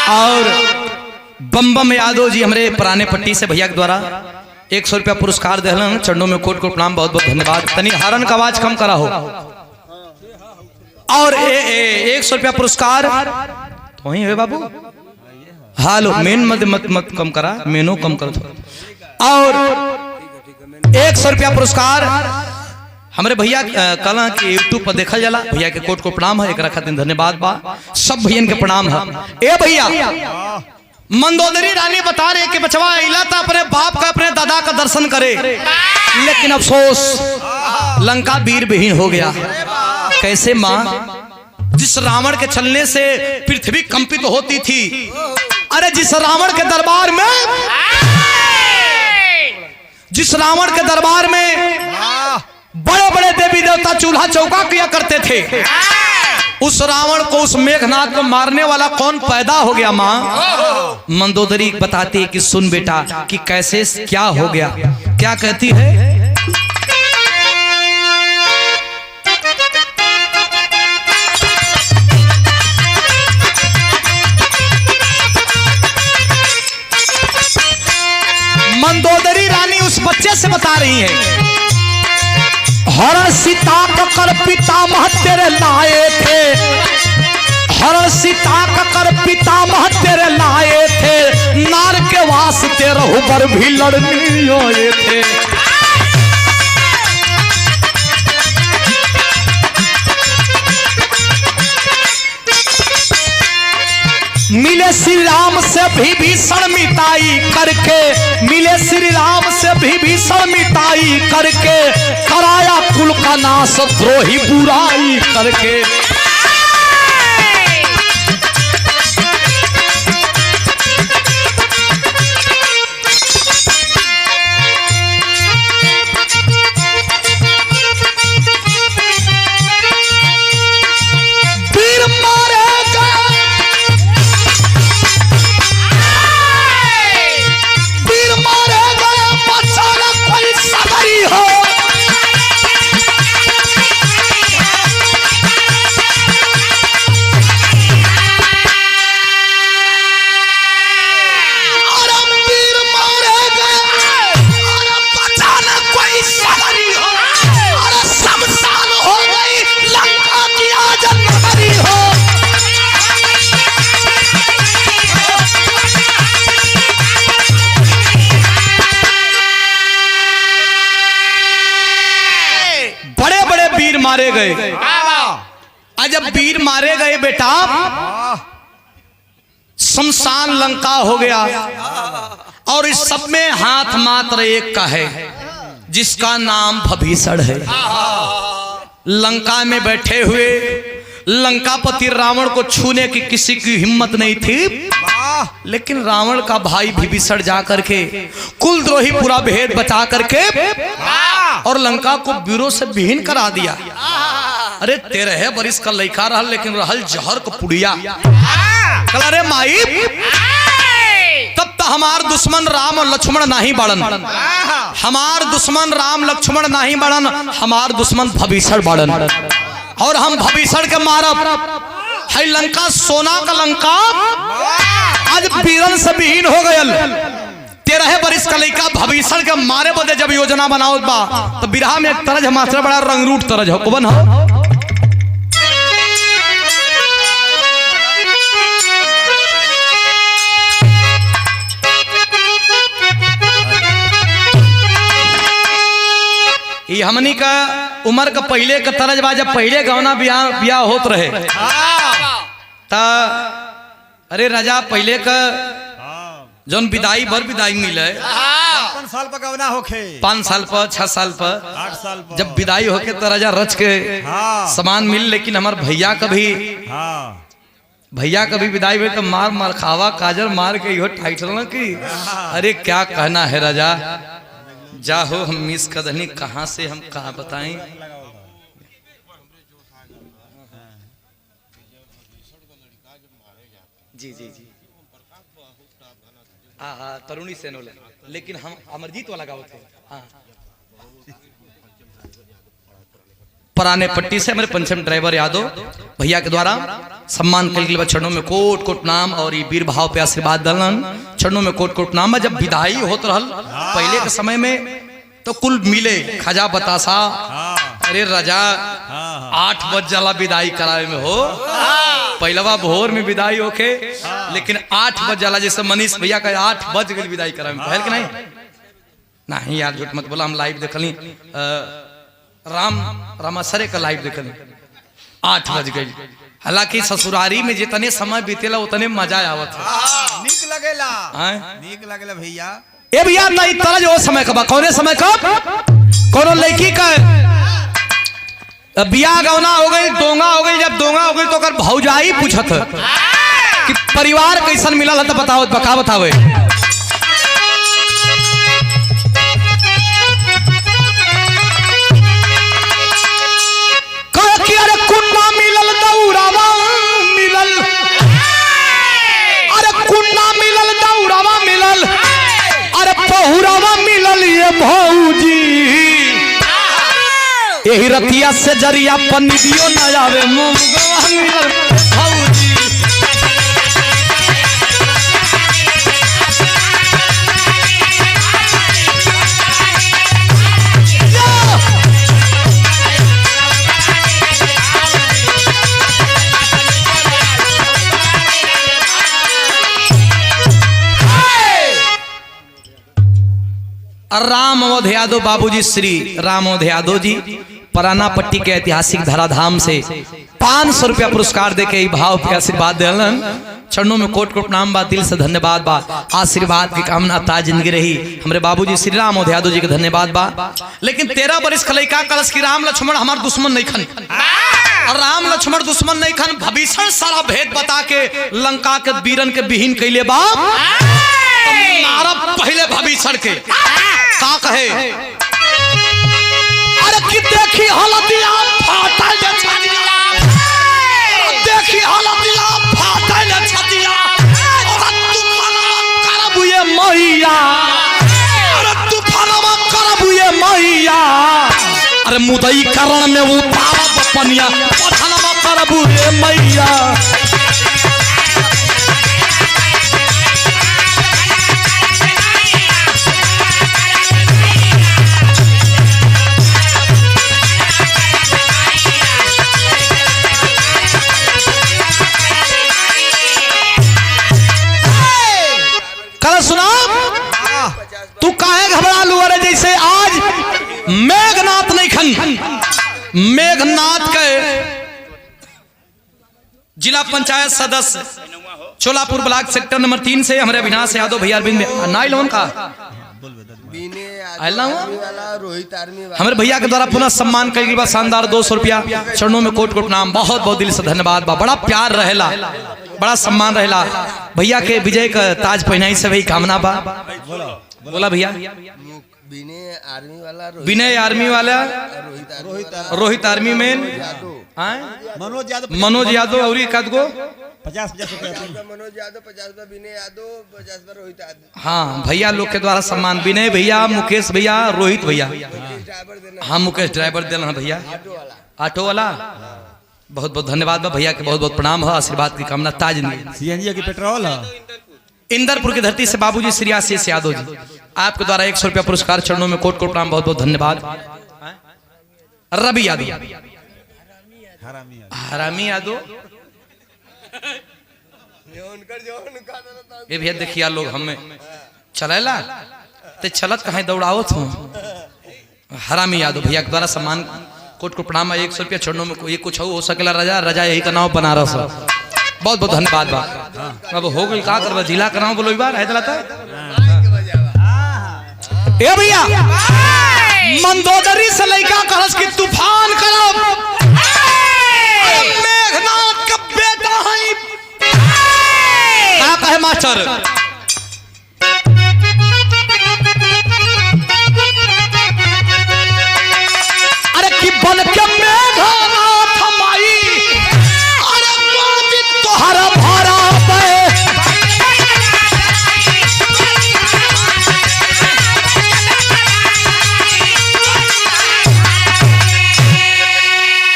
और बम यादव जी हमारे पुराने पट्टी से भैया के द्वारा 100 रुपया पुरस्कार देहलन, चरणों में कोट कोट प्रणाम, बहुत बहुत धन्यवाद। तनी हारन का आवाज कम करा हो। और 100 रुपया पुरस्कार तो वही है बाबू, हालो मेन मत मत मत कम करा, मेनो कम कर। और 100 रुपया पुरस्कार हमारे भैया कला के यूट्यूब पर देखा जाला, भैया के कोट को प्रणाम है, एक खातिर धन्यवाद बा, सब भैया के प्रणाम है। ए भैया मंदोदरी रानी बता रहे कि बचवा इला था अपने बाप का अपने दादा का दर्शन करे, लेकिन अफसोस लंका वीर विहीन हो गया। कैसे माँ? जिस रावण के चलने से पृथ्वी कंपित होती थी, अरे जिस रावण के दरबार में बड़े बड़े देवी देवता चूल्हा चौका किया करते थे, उस रावण को, उस मेघनाथ को मारने वाला कौन पैदा हो गया माँ? मंदोदरी बताती है कि सुन बेटा कि कैसे क्या हो गया। क्या कहती है? मंदोदरी रानी उस बच्चे से बता रही है, हर सीता कर पितामह तेरे लाए थे, हर सीता कर पितामह तेरे लाए थे, नार के वास्ते रहुबर भी लड़नी आए थे। मिले श्री राम से भीषण मिताई करके, मिले श्री राम से भीषण मिताई करके, कराया कुल का नाश द्रोही बुराई करके। मारे गए। जब वीर मारे गए बेटा, शमशान लंका हो गया, और इस सब में हाथ मात्र एक का है, जिसका नाम भभीषण है। लंका में बैठे हुए लंकापति रावण को छूने की किसी की हिम्मत नहीं थी, लेकिन रावण का भाई विभीषण जाकर के कुलद्रोही पूरा भेद बचा करके और लंका को वीरों से विहीन करा दिया। अरे 13 बरिस का लड़का रहा, लेकिन रहल जहर को पुड़िया। अरे माई, तब तो हमार दुश्मन राम और लक्ष्मण नहीं बड़न, हमार दुश्मन राम लक्ष्मण नहीं बड़न, हमार दुश्मन भभीषण बड़न, और हम भभीषण के मारब। है लंका सोना का लंका आज वीरन से विहीन हो गयल। 13 बरिस का लड़का भभीषण के मारे बदे जब योजना बनाओ बा, तो बिरहा में एक तरज मास्टर बड़ा रंगरूट तरज हो कौन हो। ये हमनी का उम्र का पहले का तरज बा, जब पहले गवना बियाह होत रहे ता, अरे राजा पहले का जौन विदाई भर विदाई मिले 5 साल पर गवना होखे, 5 साल पर 6 साल पर 8 साल पर जब विदाई होके तो राजा रच के सामान मिल। लेकिन हमार भैया कभी विदाई हुए तो मार खावा काजर मार के इहो टाइटल न की। अरे क्या कहना है राजा, जाहो हम मिस कदनी कहाँ से हम कहाँ बताएं। जी जी जी हाँ तरुणी सेनोले, लेकिन हम अमरजीत वाला गाँव थे। हाँ पुराने पट्टी से हमारे पंचम ड्राइवर यादव भैया के द्वारा सम्मान के लिए चरणों में कोट कोट नाम और ये वीर भाव पे आशीर्वाद दलन, चरणों में कोट कोट नाम। जब विदाई होत रहल पहले के समय में तो कुल मिले खजा बतासा। अरे राजा 8 बज जाला विदाई करावे में हो, पहलवा भोर में विदाई होके, लेकिन 8 बज जाला। जैसे मनीष भैया का 8 बज गई विदाई करावे में, पहल के नहीं यार झूठ मत बोला। हम लाइव देखली रामासरे का लाइव देखली 8 बज गई। हालांकि ससुरारी में जितने समय बीतेला उतने मजा आवत है। नीक लगेला हैं? नीक लगेला भैया। ए भैया नहीं तरह जो समय कब कौने समय कब कोनो लड़की का बियाह गौना हो गई दोंगा हो गई, जब दोंगा हो गई तो कर भौजाई पूछत है कि परिवार कैसन मिलल है तो बताओ बका बतावे। कह कि अरे कुन्ना मिलल दौड़ावा मिलल, अरे कुन्ना मिलल दौड़ावा मिलल, अरे पहुरावा मिलल ये भौजी। यही रतिया से जरिया पनिदियो न आवे मुंगवा मिलल भौजी। राम अवध यादव बाबूजी श्री राम अवध यादव जी पराना पट्टी के ऐतिहासिक धराधाम से 500 रुपया पुरस्कार देके ई भाव पे आशीर्वाद दिलन। चरणों में कोट कोट नाम बा, दिल से धन्यवाद बा। आशीर्वाद की कामना ता जिंदगी रही हमरे बाबूजी श्री राम अवध यादव जी के धन्यवाद बा। लेकिन 13 बरिस खलैका कलश की राम लक्ष्मण हमार दुश्मन नहीं खन, और राम लक्ष्मण दुश्मन नहीं खन। भविष्य सारा भेद बता के लंका के वीरन के विहीन कैले बा। पहले भविष्य के का कहे, अरे कि देखी हलदिया फाटल छतिया, देखी हलदिया फाटल छतिया, और तूफानवा करबुए मैया, अरे तूफानवा करबुए मैया। अरे मुदई करण में उतारब पनिया, पठानवा करबुए मैया। सुना तू काहे घबरा लू? अरे जैसे आज मेघनाथ नहीं खन, मेघनाथ के जिला पंचायत सदस्य चोलापुर ब्लॉक सेक्टर नंबर 3 से हमारे अविनाश यादव भैया अरविंद नाई लोन का हमारे भैया के द्वारा पुनः सम्मान कई गई बा शानदार 200 रुपया। चरणों में कोट कोट नाम, बहुत बहुत दिल से धन्यवाद बा। बड़ा प्यार रहेला, बड़ा सम्मान रहेला। भैया के विजय का ताज पहनाई से भाई कामना बा। बोला भैया। विनय आर्मी वाला, रोहित आर्मी मैन, मनोज यादव और कद गो 50 रुपया मनोज यादव 50, विनय यादव 50, रोहित यादव। हाँ भैया लोग के द्वारा सम्मान। विनय भैया, मुकेश भैया, रोहित भैया। हाँ मुकेश ड्राइवर देना भैया, ऑटो वाला। बहुत बहुत धन्यवाद बा भैया के, बहुत बहुत प्रणाम है। आशीर्वाद की कामना ताज सीएनजी की पेट्रोल है। इंदरपुर की धरती से बाबूजी श्री आशीष यादव जी आपके द्वारा 100 रुपया पुरस्कार। चरणों में कोट कोट प्रणाम, बहुत बहुत धन्यवाद। रवि यादव, हरामी यादव, ये भैया देखिए लोग हमें चलेला ते चलत कहीं दौड़ावत हो। हरामी यादव भैया के द्वारा सम्मान कोट को प्रणाम 100 रुपया। चरणों में ये कुछ हो सकेला रजा, रजा यही का नाम बनारस। बहुत बहुत धन्यवाद बा। अब हो गई का करबा, जिला का नाम बोलो एक बार है दलाता। ए भैया मंदोदरी से लइका कहस कि तूफान करब, मेघनाथ का बेटा है। का कहे मास्टर, अरे कि बन के मेघनाथ माई, अरे बाजी तोहरा भरा पे।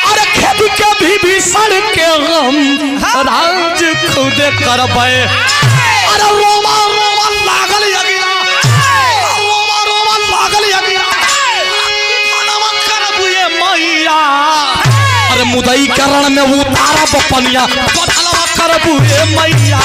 अरे खेत के भी सड़ के हम राज खुद करबे। अरे रोमा रोमा लागल यगिरा, रोमा रोमा लागल यगिरा, मनवा करबुए मैया। अरे मुदई करण में उतारा पनिया, पथलवा करबुए मैया।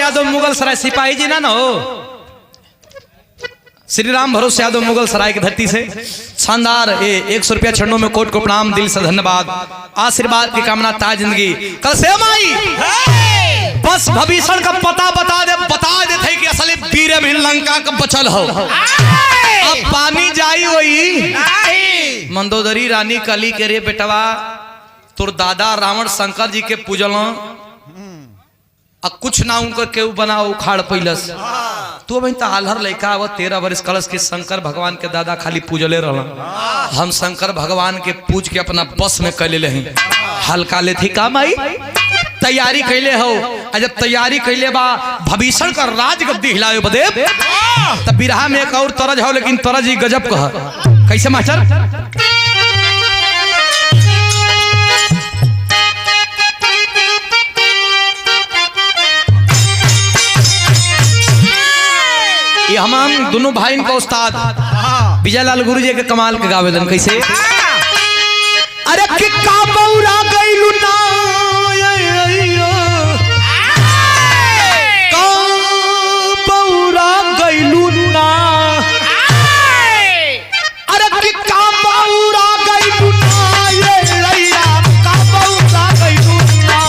यादव मुगल सराय सिपाही जी ना हो, श्री राम भरोसे यादव मुगल सराय की धरती से शानदार 100 रुपया छन्नों में कोट को प्रणाम, दिल से धन्यवाद, आशीर्वाद की कामना ताज जिंदगी। कल से माई बस भविष्य का पता बता दे थे कि असली वीर भी लंका का बचल हो। अब पानी जाई वही मंदोदरी रानी कली के रे बेटवा तोर दादा रावण शंकर जी के पूजल कुछ ना उनकर केहू बना उखाड़ पैलस। तू अब हालहर लड़का अब 13 वर्ष कलश के शंकर भगवान के दादा खाली पूजले रहा। हम शंकर भगवान के पूज के अपना बस में कैले हैं। हल्का ले थी काम आई तैयारी कैले हो। जब तैयारी कैले बा भविष्य का राज गद्दी हिलावे बदे तब बिरहा में एक और तरज हो, लेकिन तरज ही गजब कह। कैसे मास्टर? ये हम दोनों भाई का उस्ताद विजयलाल गुरु जी के कमाल के गावेदन। कैसे? अरे कि का बौरा गइलू ना, का बौरा गइलू ना, अरे कि का बौरा गइलू ना, ये लैया का बौरा गइलू ना।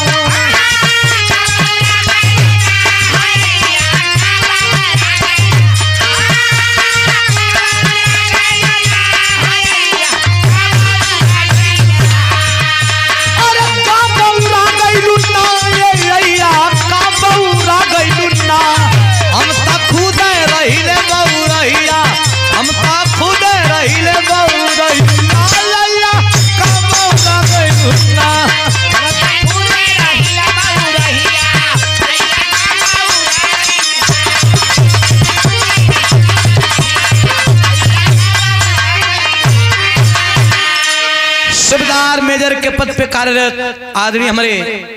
मेजर के पद पे कार्यरत आदरणीय हमारे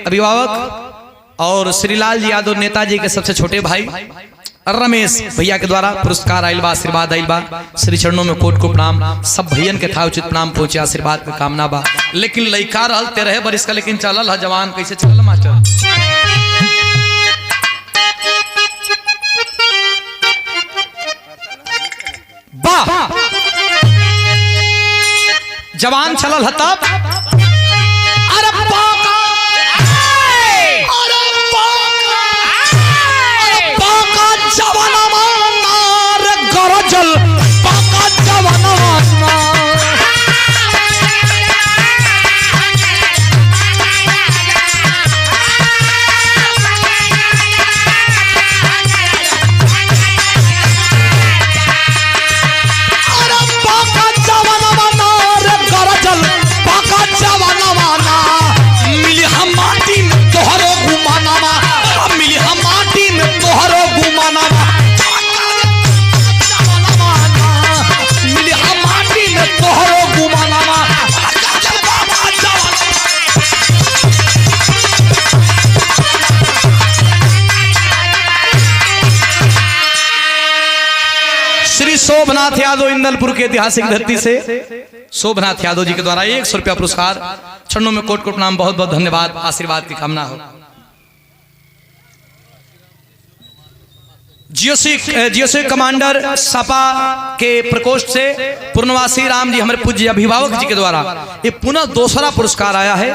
अभिभावक और श्रीलाल जी यादव नेताजी के सबसे छोटे भाई रमेश भैया के द्वारा पुरस्कार आइल बा, आशीर्वाद आइल बा। श्री चरणों में कोट को प्रणाम। सब भैयन के था उचित प्रणाम पहुंचे, आशीर्वाद की कामना बा। लेकिन लइका रहल 13 बरिस का, लेकिन चलल है जवान। कैसे चलल मास्टर? वाह जवान चलल है तब। अरे पाका, अरे पाका, अरे पाका जवानवा नार गरजल, पाका जवानवा नार। शोभनाथ यादव इंदलपुर के ऐतिहासिक धरती से शोभनाथ यादव जी के द्वारा 100 रुपया पुरस्कार। चरणों में कोट कोट प्रणाम, बहुत बहुत धन्यवाद, आशीर्वाद की कामना हो। जीओसी कमांडर सपा के प्रकोष्ठ से पूर्णवासी राम जी हमारे पूज्य अभिभावक जी के द्वारा ये पुनः दूसरा पुरस्कार आया है।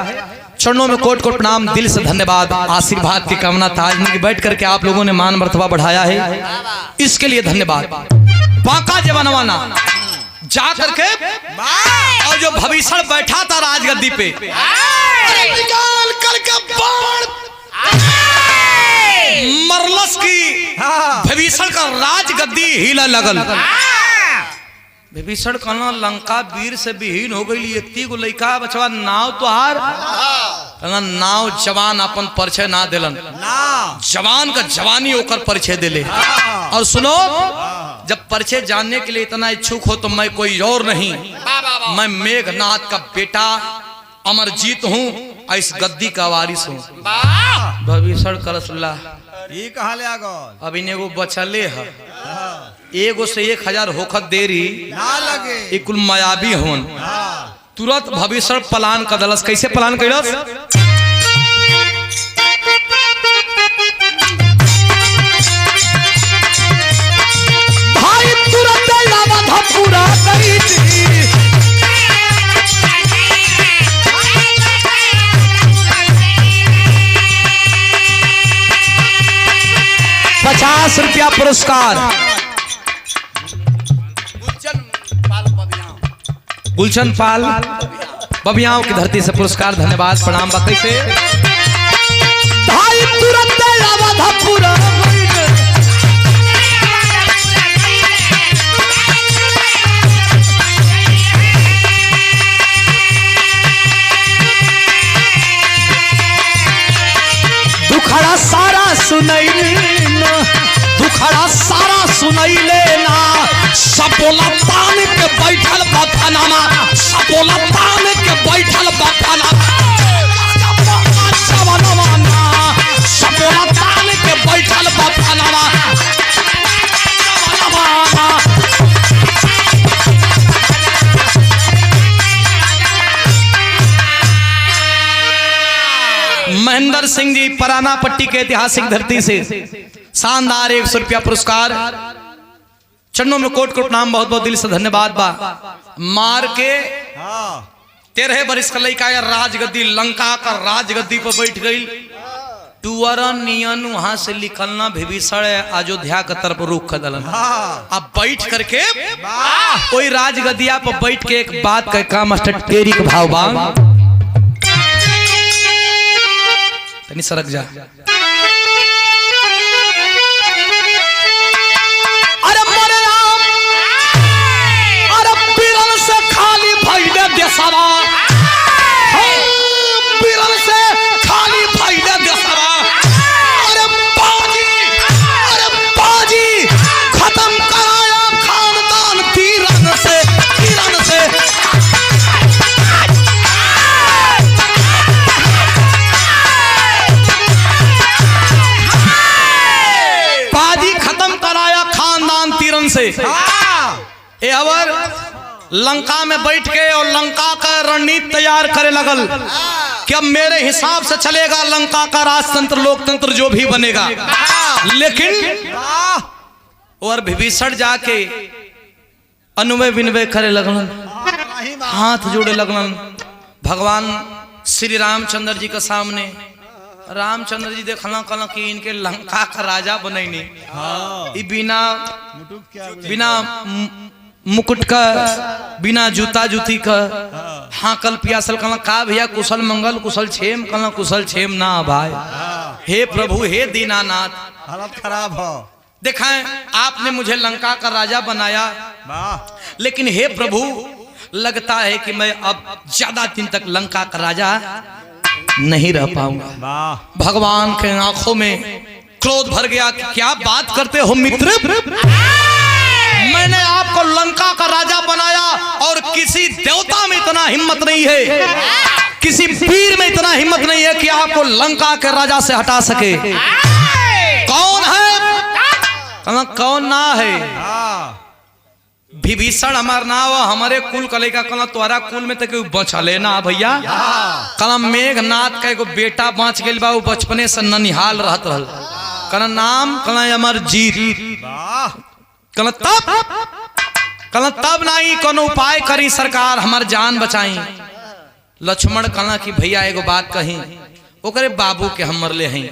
चरणों में कोट कोट प्रणाम, दिल से धन्यवाद, आशीर्वाद की कामना। ताज में बैठ करके आप लोगों ने मान मर्तबा बढ़ाया है, इसके लिए धन्यवाद। बांका जवानवाना जा करके और जो भविष्य बैठा था राजगद्दी पे निकाल करके बाण मरलस की भविष्य का राजगद्दी हिला लगल। विभीषण कहना लंका वीर से विहीन हो गई। इतनी गो लइका बचवा नाव तो हार नाव जवान अपन परिचय ना दिलन, जवान का जवानी होकर परिचय दिले। और सुनो, जब परिचय जानने के लिए इतना इच्छुक हो तो मैं कोई और नहीं, मैं मेघनाथ का बेटा अमरजीत हूँ, इस गद्दी का वारिस हूँ। भविष्य करसला ये कहाँ ले आगल? अब इन्हें वो बचले है, एगो से 1000 होखत देरी ना लगे। एक कुल मायावी होन। तुरंत भविष्य प्लान कदलस। कैसे प्लान कैलस? रुपया पुरस्कार गुलशन पाल बबियाओं की धरती से पुरस्कार। धन्यवाद प्रणाम। बाकी से भाई तुरंत रावधपुर दुखड़ा सारा सुनैले ना, दुखड़ा सारा सुनैले ना, सपोला तान के बैठल बथनामा, सपोला तान के बैठल बथनामा, सपोला तान के बैठल बथनामा। महेंद्र सिंह जी पराना पट्टी के ऐतिहासिक धरती से शानदार 100 रुपया पुरस्कार। चरणों में कोट कोट नाम बहुत बहुत दिल से धन्यवाद बा। मार के 13 बरिस का लड़का राजगद्दी लंका का राजगद्दी पर बैठ गई। टूअरन नियन वहां से निकलना विभीषण अयोध्या की तरफ रुख कदलन। अब बैठ करके कोई राजगद्दिया पर बैठ के एक बात कह का मास्टर टेरी के भाव बा तनी सरक जा। अरे मरे राम, अरे बिरल से खाली भइले देशवा, बिरल से खाली भइले देशवा। अरे बाजी खत्म कराया खानदान तीरन से, तीरन से। से एवर लंका में बैठ के और लंका का रणनीति तैयार करे लगल कि अब मेरे हिसाब से चलेगा लंका का राजतंत्र लोकतंत्र जो भी बनेगा। लेकिन और विभीषण जाके अनुमय विनय करे लगलन, हाथ जोड़े लगलन भगवान श्री रामचंद्र जी के सामने। रामचंद्र जी देखला कहला कि इनके लंका का राजा बनैनी बिना मुकुट का, बिना जूता जूती का, हाकल पियासल कहला का भैया कुशल मंगल कुशल क्षेम, कहला कुशल क्षेम ना भाई। हे प्रभु हे दीनानाथ, हालत खराब हो। देखें आपने मुझे लंका का राजा बनाया, लेकिन हे प्रभु लगता है कि मैं अब ज्यादा दिन तक लंका का राजा नहीं रह पाऊंगा। भगवान के आंखों में क्रोध भर गया कि क्या बात करते हो मित्र, मैंने आपको लंका का राजा बनाया और किसी देवता में इतना हिम्मत नहीं है, किसी वीर में इतना हिम्मत नहीं है कि आपको लंका के राजा से हटा सके। कौन है? कहना कौन ना है? विभीषण हमार नाव, हमारे कुल कले का कहना तोहरा कुल में तो बचले ना भैया। कहना मेघनाथ का एगो बेटा बच गया बा, वो बचपने से ननिहाल रहत रहल। कहना नाम कहना अमरजीत। कहना तब नहीं कोनो उपाय करी सरकार, हमार जान बचाई। लक्ष्मण कहना कि भैया एगो बात कही, ओकरे बाबू के हम मरले हैं,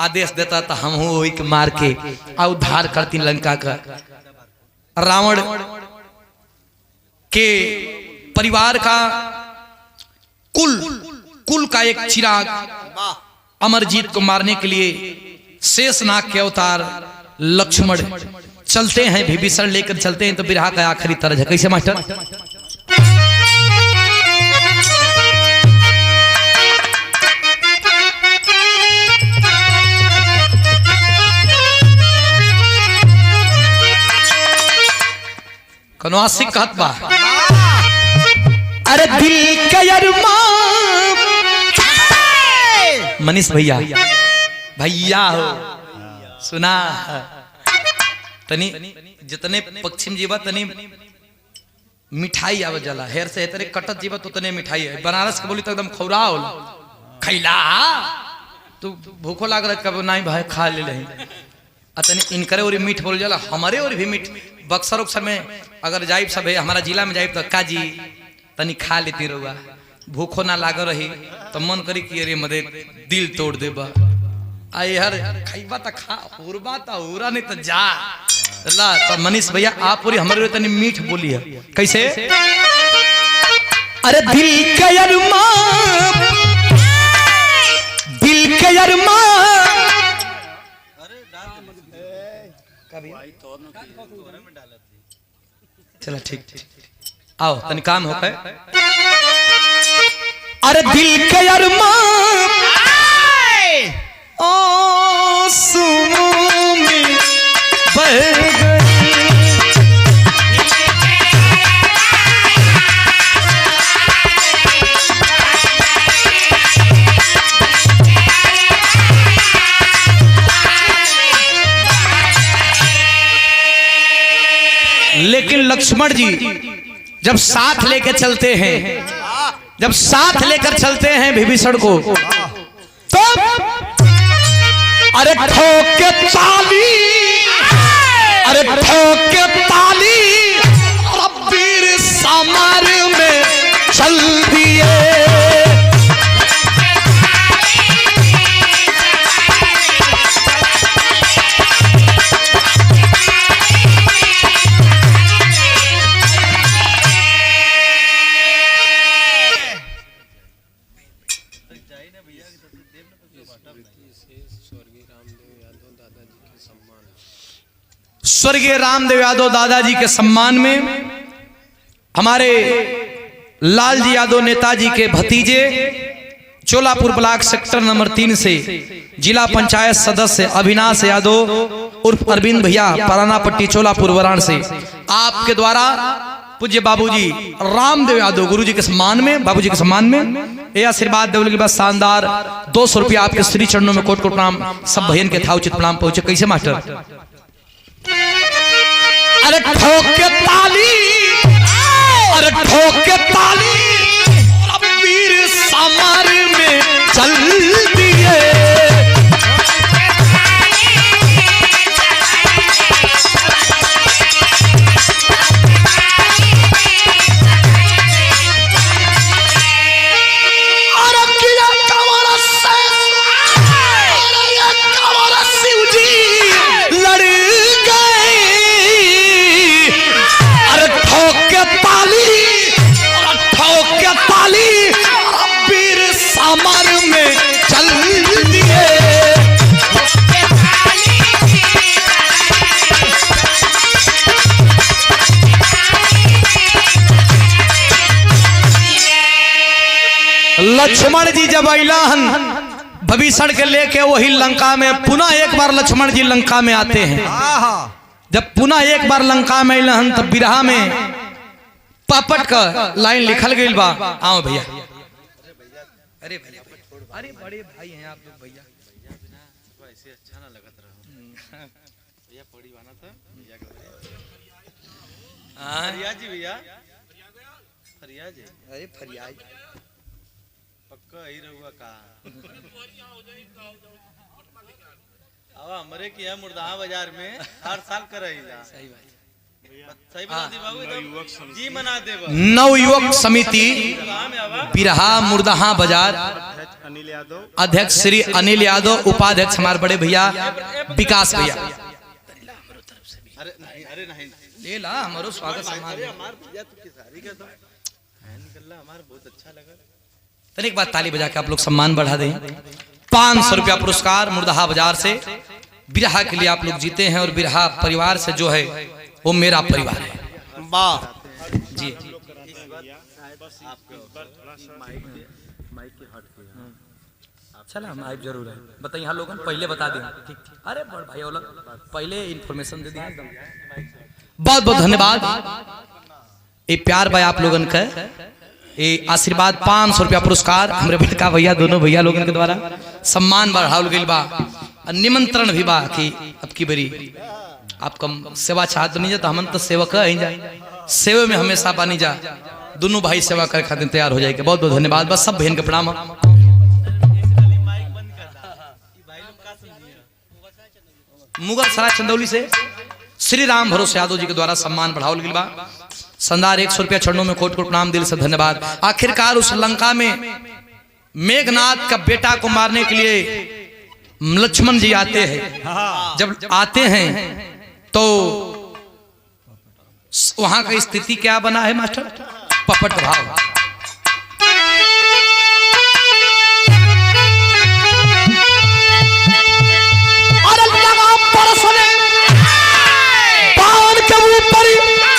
आदेश देता तो हम वही के मार के आ उद्धार करती लंका का। रावण के परिवार का कुल का एक चिराग अमरजीत को मारने के लिए शेषनाग के अवतार लक्ष्मण चलते हैं, विभीषण लेकर चलते हैं। तो बिरहा का आखिरी तरज है कैसे मास्टर? कनवासी कहत बा, अरे दिल के अरमान मनीष भैया भैया हो सुना तनी जितने पश्चिम जीवा तनी मिठाई आवे जला हेर से तेरे कटत जीवा तो तने मिठाई है। बनारस के बोली तो एकदम खौरा होला खैला तू भूखो लाग रहा कब नहीं भाई खा ले ले अतने इनकरे और मीठ बोल जाला, हमारे और भी मीठ। बक्सर उक्सर में अगर जाइब सब है हमारा जिला में जाइब तो काजी तनी खा लेती रहुआ, भूखो ना लाग रही तो मन करी कि अरे मदे दिल तोड़ देबा। आ यार खाइबा त खा हुरबा त हुरा नहीं त जा ला। तो मनीष भैया आप पूरी हमारे तनी मीठ बोली है कैसे? अरे दिल के अरमान, दिल के अरमान। चला ठीक आओ तनी काम हो गए। अरे दिल के अरमान आंसुओं में बह गई। लेकिन लक्ष्मण जी जब साथ लेकर चलते हैं, जब साथ लेकर चलते हैं विभीषण को, तब अरे ठोके ताली, अरे ठोके ताली, वीर समर में चल दिए। स्वर्गीय रामदेव यादव दादाजी के सम्मान में हमारे लालजी यादव नेताजी के भतीजे चोलापुर ब्लॉक सेक्टर नंबर 3 से जिला पंचायत सदस्य अविनाश यादव उर्फ अरविंद भैया परानापट्टी चोलापुर वाराणसी, आपके द्वारा पूज्य बाबूजी रामदेव यादव गुरुजी के सम्मान में, बाबूजी के सम्मान में ये आशीर्वाद देने के बाद शानदार 200 रुपया आपके श्री चरणों में कोट कोट प्रणाम। सब भैया के था उचित प्रणाम पहुंचे। कैसे मास्टर? अरे ठोके ताली, अरे ठोके ताली, वीर समर में चल दिए। लक्ष्मण जी जब अइलाहन विभीषण के लेके वही लंका में, पुनः एक बार लक्ष्मण जी लंका में आते हैं। जब पुनः एक बार लंका में अइलाहन तब बिरहा में पापट का लाइन लिखल गई बा। आओ भैया, अरे भैया, अरे बड़े भाई हैं आप लोग भैया, ऐसे अच्छा ना लगत रहा भैया। पड़ी वाना था फरियाद जी, भैया फरियाद जी, अरे फरियाद पक्का ही रहुआ का अब हमरे की है मुर्दाहा बाजार में हर साल करैला। सही बात, सही बात बाबू जी मना देबा। नव युवक समिति बिरहा मुर्दाहा बाजार अनिल यादव, अध्यक्ष श्री अनिल यादव, उपाध्यक्ष हमारे बड़े भैया विकास भैया। अरे नहीं ले ला, हमारो स्वागत सम्मान बहुत अच्छा लगा। तो एक बात ताली बजा के आप लोग सम्मान बढ़ा दें। 500 रुपया पुरस्कार मुर्दाहा बाजार से बिरहा के लिए आप लोग जीते हैं, और बिरहा परिवार से जो है वो मेरा परिवार है। वाह जी, चला माइक जरूर है, बताइए हाँ लोगों पहले बता दें। ठीक, अरे बड़ भाई पहले इन्फॉर्मेशन दे दिए। बहुत बहुत धन्यवाद। ये प्यार भाई आप लोगन का ये आशीर्वाद 500 रुपया पुरस्कार हमारे बेटा भैया दोनों भैया लोगों के द्वारा सम्मान बढ़ाओ गई बा। निमंत्रण भी बा कि अब की बरी आपका सेवा चाहत नहीं जाता, हम तो सेवक ही जाए, सेवा में हमेशा पानी जा, दोनों भाई सेवा करे खातिर तैयार हो जाएगा। बहुत बहुत धन्यवाद। बस सब बहन के प्रणाम। मुगल सराय चंदौली से श्री राम भरोसे यादव जी के द्वारा सम्मान बढ़ाओ गई बा। शानदार 100 रुपया चरणों में कोट कोट प्रणाम, दिल से धन्यवाद। आखिरकार उस लंका में मेघनाथ का बेटा को मारने के लिए लक्ष्मण जी आते हैं। हाँ जब आते हैं तो वहां का स्थिति क्या बना है मास्टर? पपट भाव। अरे लगा परसने पान के ऊपर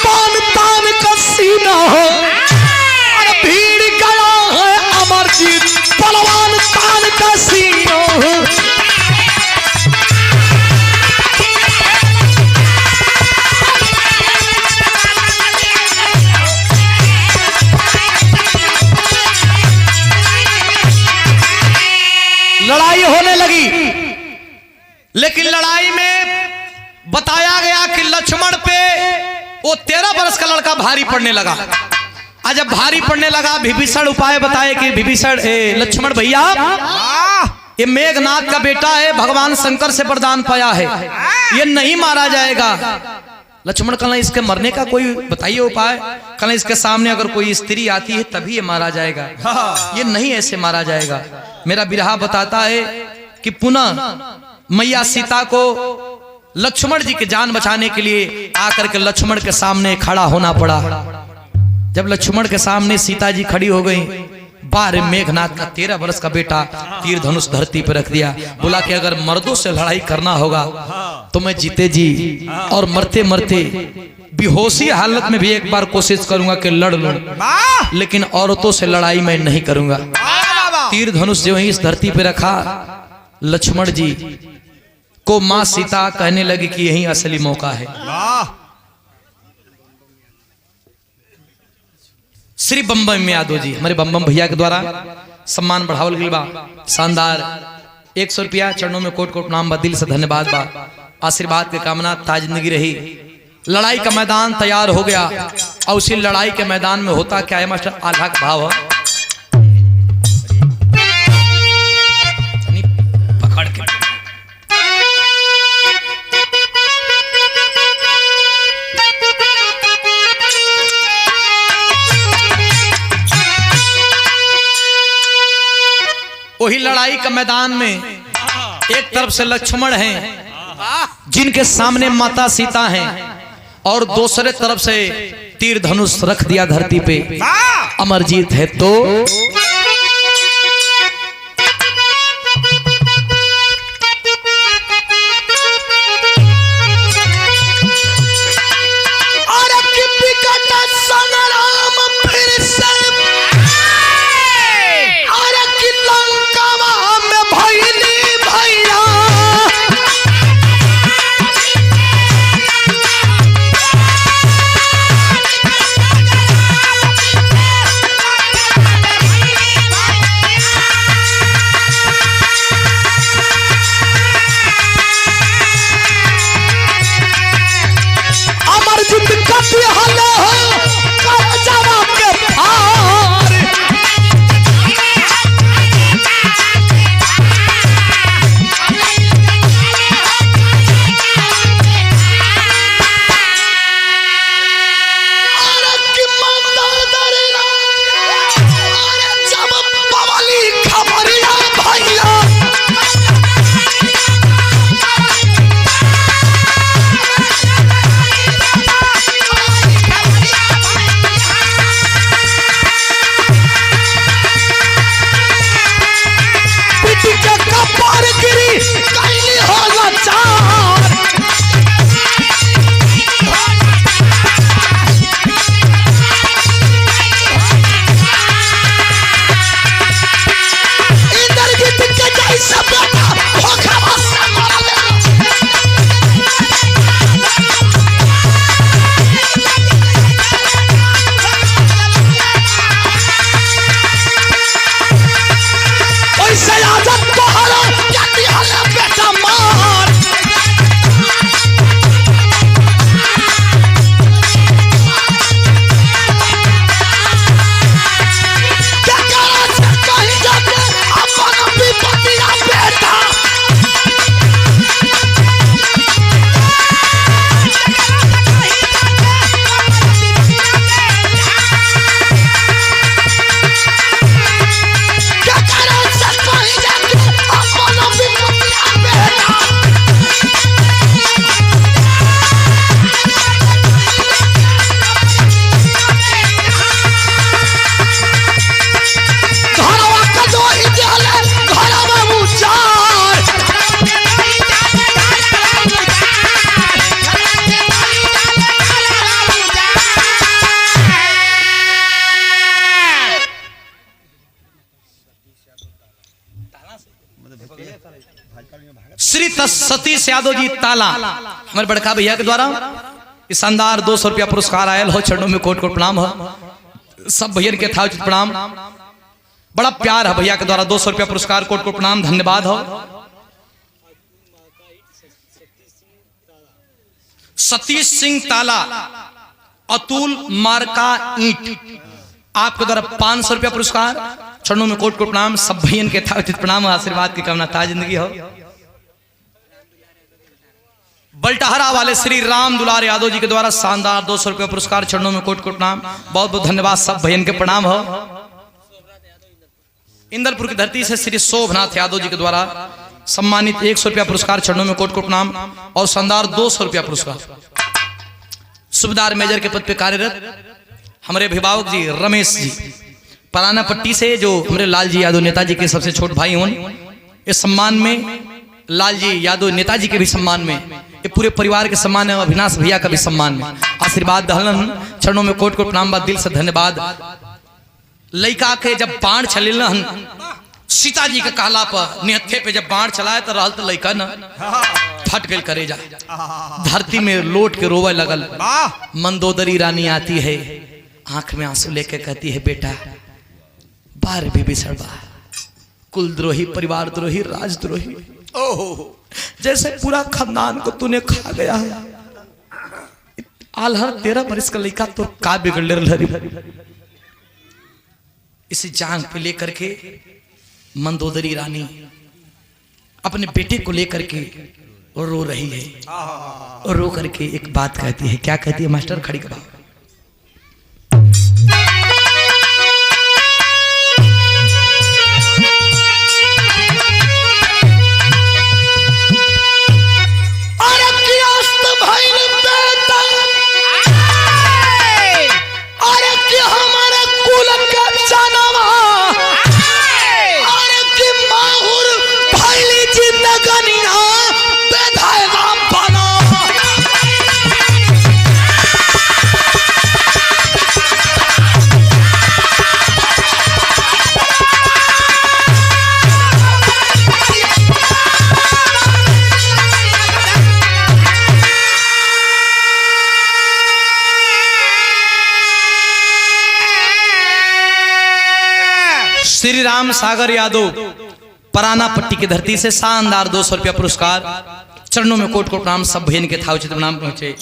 पान तान का सीना हो। अरे भीड़ गया है अमरजीत पहलवान तान का सीना हो। लड़ाई होने लगी, लेकिन लड़ाई में बताया गया कि लक्ष्मण पे वो 13 वर्ष का लड़का भारी पड़ने लगा। आज जब भारी पड़ने लगा, विभीषण उपाय बताए कि विभीषण लक्ष्मण भैया, ये मेघनाथ का बेटा है, भगवान शंकर से वरदान पाया है, ये नहीं मारा जाएगा। लक्ष्मण कहना इसके मरने का कोई बताइए उपाय। कहना इसके सामने अगर कोई स्त्री आती है तभी ये मारा जाएगा, ये नहीं ऐसे मारा जाएगा। मेरा बिरहा बताता है कि पुनः मैया सीता को लक्ष्मण जी की जान बचाने के लिए आकर के लक्ष्मण के सामने खड़ा होना पड़ा। जब लक्ष्मण के सामने सीता जी खड़ी हो गई, बार मेघनाथ का 13 वर्ष का बेटा तीर धनुष धरती पर रख दिया। बोला कि अगर मर्दों से लड़ाई करना होगा तो मैं जीते जी और मरते मरते बेहोशी हालत में भी एक बार कोशिश करूंगा कि लड़ लूं, लेकिन औरतों से लड़ाई मैं नहीं करूंगा। तीर धनुष जो ही इस धरती पे रखा, लक्ष्मण जी को मां सीता कहने लगी कि यही असली मौका है। श्री बम्बम यादव जी, हमारे बम्बम भैया के द्वारा सम्मान बढ़ावल गई बा, शानदार 100 रुपया चरणों में कोट कोट नाम बा, दिल से धन्यवाद बा। आशीर्वाद की कामना, ताज जिंदगी रही। लड़ाई का मैदान तैयार हो गया और उसी लड़ाई के मैदान में होता क्या है मास्टर? आल्हा का भाव है। पकड़ के वही लड़ाई का मैदान में एक तरफ से लक्ष्मण हैं जिनके सामने माता सीता हैं, और दूसरे तरफ से तीर धनुष रख दिया धरती पे अमरजीत है। तो श्री सतीश यादव जी ताला हमारे बड़का भैया के द्वारा इस शानदार 200 रुपया पुरस्कार आयल हो। चरणों में कोट कोट प्रणाम हो। सब भैया के था उचित प्रणाम। बड़ा प्यार है भैया के द्वारा 200 रुपया पुरस्कार कोट कोट प्रणाम धन्यवाद हो। सतीश सिंह ताला अतुल मार्का ईंट आपके द्वारा 500 रुपया पुरस्कार। चरणों में कोट कोट प्रणाम। सब भैया के था उचित प्रणाम आशीर्वाद की कामना ता जिंदगी हो। बल्टाहरा वाले श्री राम दुलार यादव जी के द्वारा शानदार 200 रुपया पुरस्कार। चरणों में कोट कोट प्रणाम। बहुत बहुत धन्यवाद। सब भैया के प्रणाम हो। इंदलपुर की धरती से श्री शोभनाथ यादव जी के द्वारा सम्मानित 100 रुपया पुरस्कार। चरणों में कोट कोट प्रणाम और शानदार 200 रुपया पुरस्कार। सूबेदार मेजर के पद पे कार्यरत हमारे अभिभावक जी रमेश जी पराना पट्टी से, जो हमारे लाल जी यादव नेताजी के सबसे छोटे भाई हों, इस सम्मान में लाल जी यादव नेताजी के भी सम्मान में, ये पूरे परिवार के सम्मान है, अविनाश भैया का भी सम्मान में आशीर्वाद दहलन। चरणों में कोट कोट प्रणाम दिल से धन्यवाद। लइका के जब बाढ़ चलेलन सीता जी के कहला पर निहत्थे पे जब बाढ़ चलाए तो रहल तो लइका न फट गल करे जा धरती में लोट के रोवे लगल। मंदोदरी रानी आती है आंख में आंसू लेके कहती है बेटा बार भी बिछड़वा, कुलद्रोही, परिवार द्रोही, राजद्रोही, जैसे पूरा खानदान को तूने खा गया है। आलहर 13 बरस का लड़का तो का बिगड़ रही। इसी जांग पे लेकर के मंदोदरी रानी अपने बेटे को लेकर के रो रही है और रो करके एक बात कहती है। क्या कहती है मास्टर? खड़ी करा। श्री राम सागर यादव पराना पट्टी की धरती से शानदार 200 रुपया पुरस्कार। चरणों में कोट कोट प्रणाम। सब भैन के था उचित प्रणाम पहुंचे।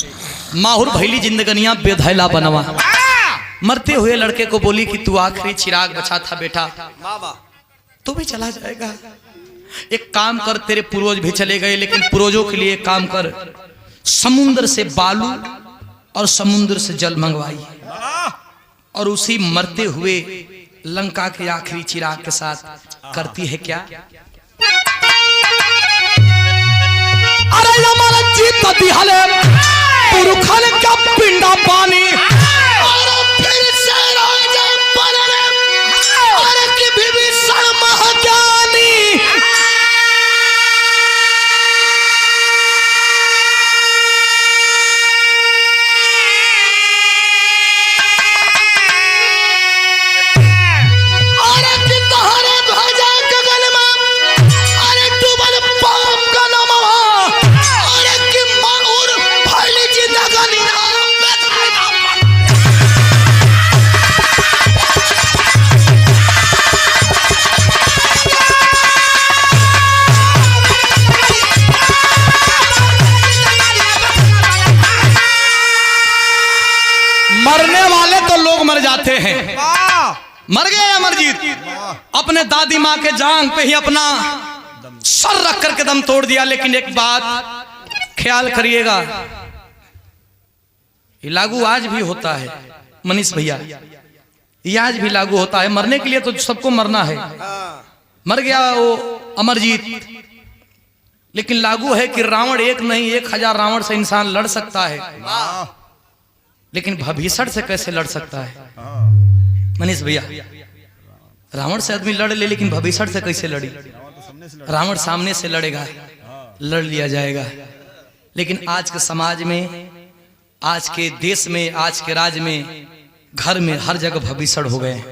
माहुर भैली जिंदगनिया बेधैला बनवा। मरते हुए लड़के को बोली कि तू आखिरी चिराग बचा था बेटा, तू भी चला जाएगा। एक काम कर, तेरे पूर्वज भी चले गए लेकिन पूर्वजों के लिए काम कर। समुद्र से बालू और समुद्र से जल मंगवाई और उसी मरते हुए लंका के आखिरी चिराग के साथ करती है क्या? अरे हमारा जीत दिहले पुरखल का पिंडा पानी और फिर से राजा बनने और की विभीषण महाज्ञानी। मरने वाले तो लोग मर जाते हैं। मर गए अमरजीत, अपने दादी माँ के जांग पे ही अपना सर रख करके दम तोड़ दिया। लेकिन एक बात ख्याल करिएगा, ये लागू आज भी होता है मनीष भैया, ये आज भी लागू होता है। मरने के लिए तो सबको मरना है। मर गया वो अमरजीत, लेकिन लागू है कि रावण एक नहीं 1000 रावण से इंसान लड़ सकता है, लेकिन भभीषण से कैसे लड़ सकता है? मनीष भैया, रावण से आदमी लड़ ले लेकिन भभीषण से कैसे लड़ी? रावण सामने से लड़ेगा, लड़ लिया जाएगा। लेकिन आज के समाज में, आज के देश में, आज के राज्य में, घर में हर जगह भभीषण हो गए।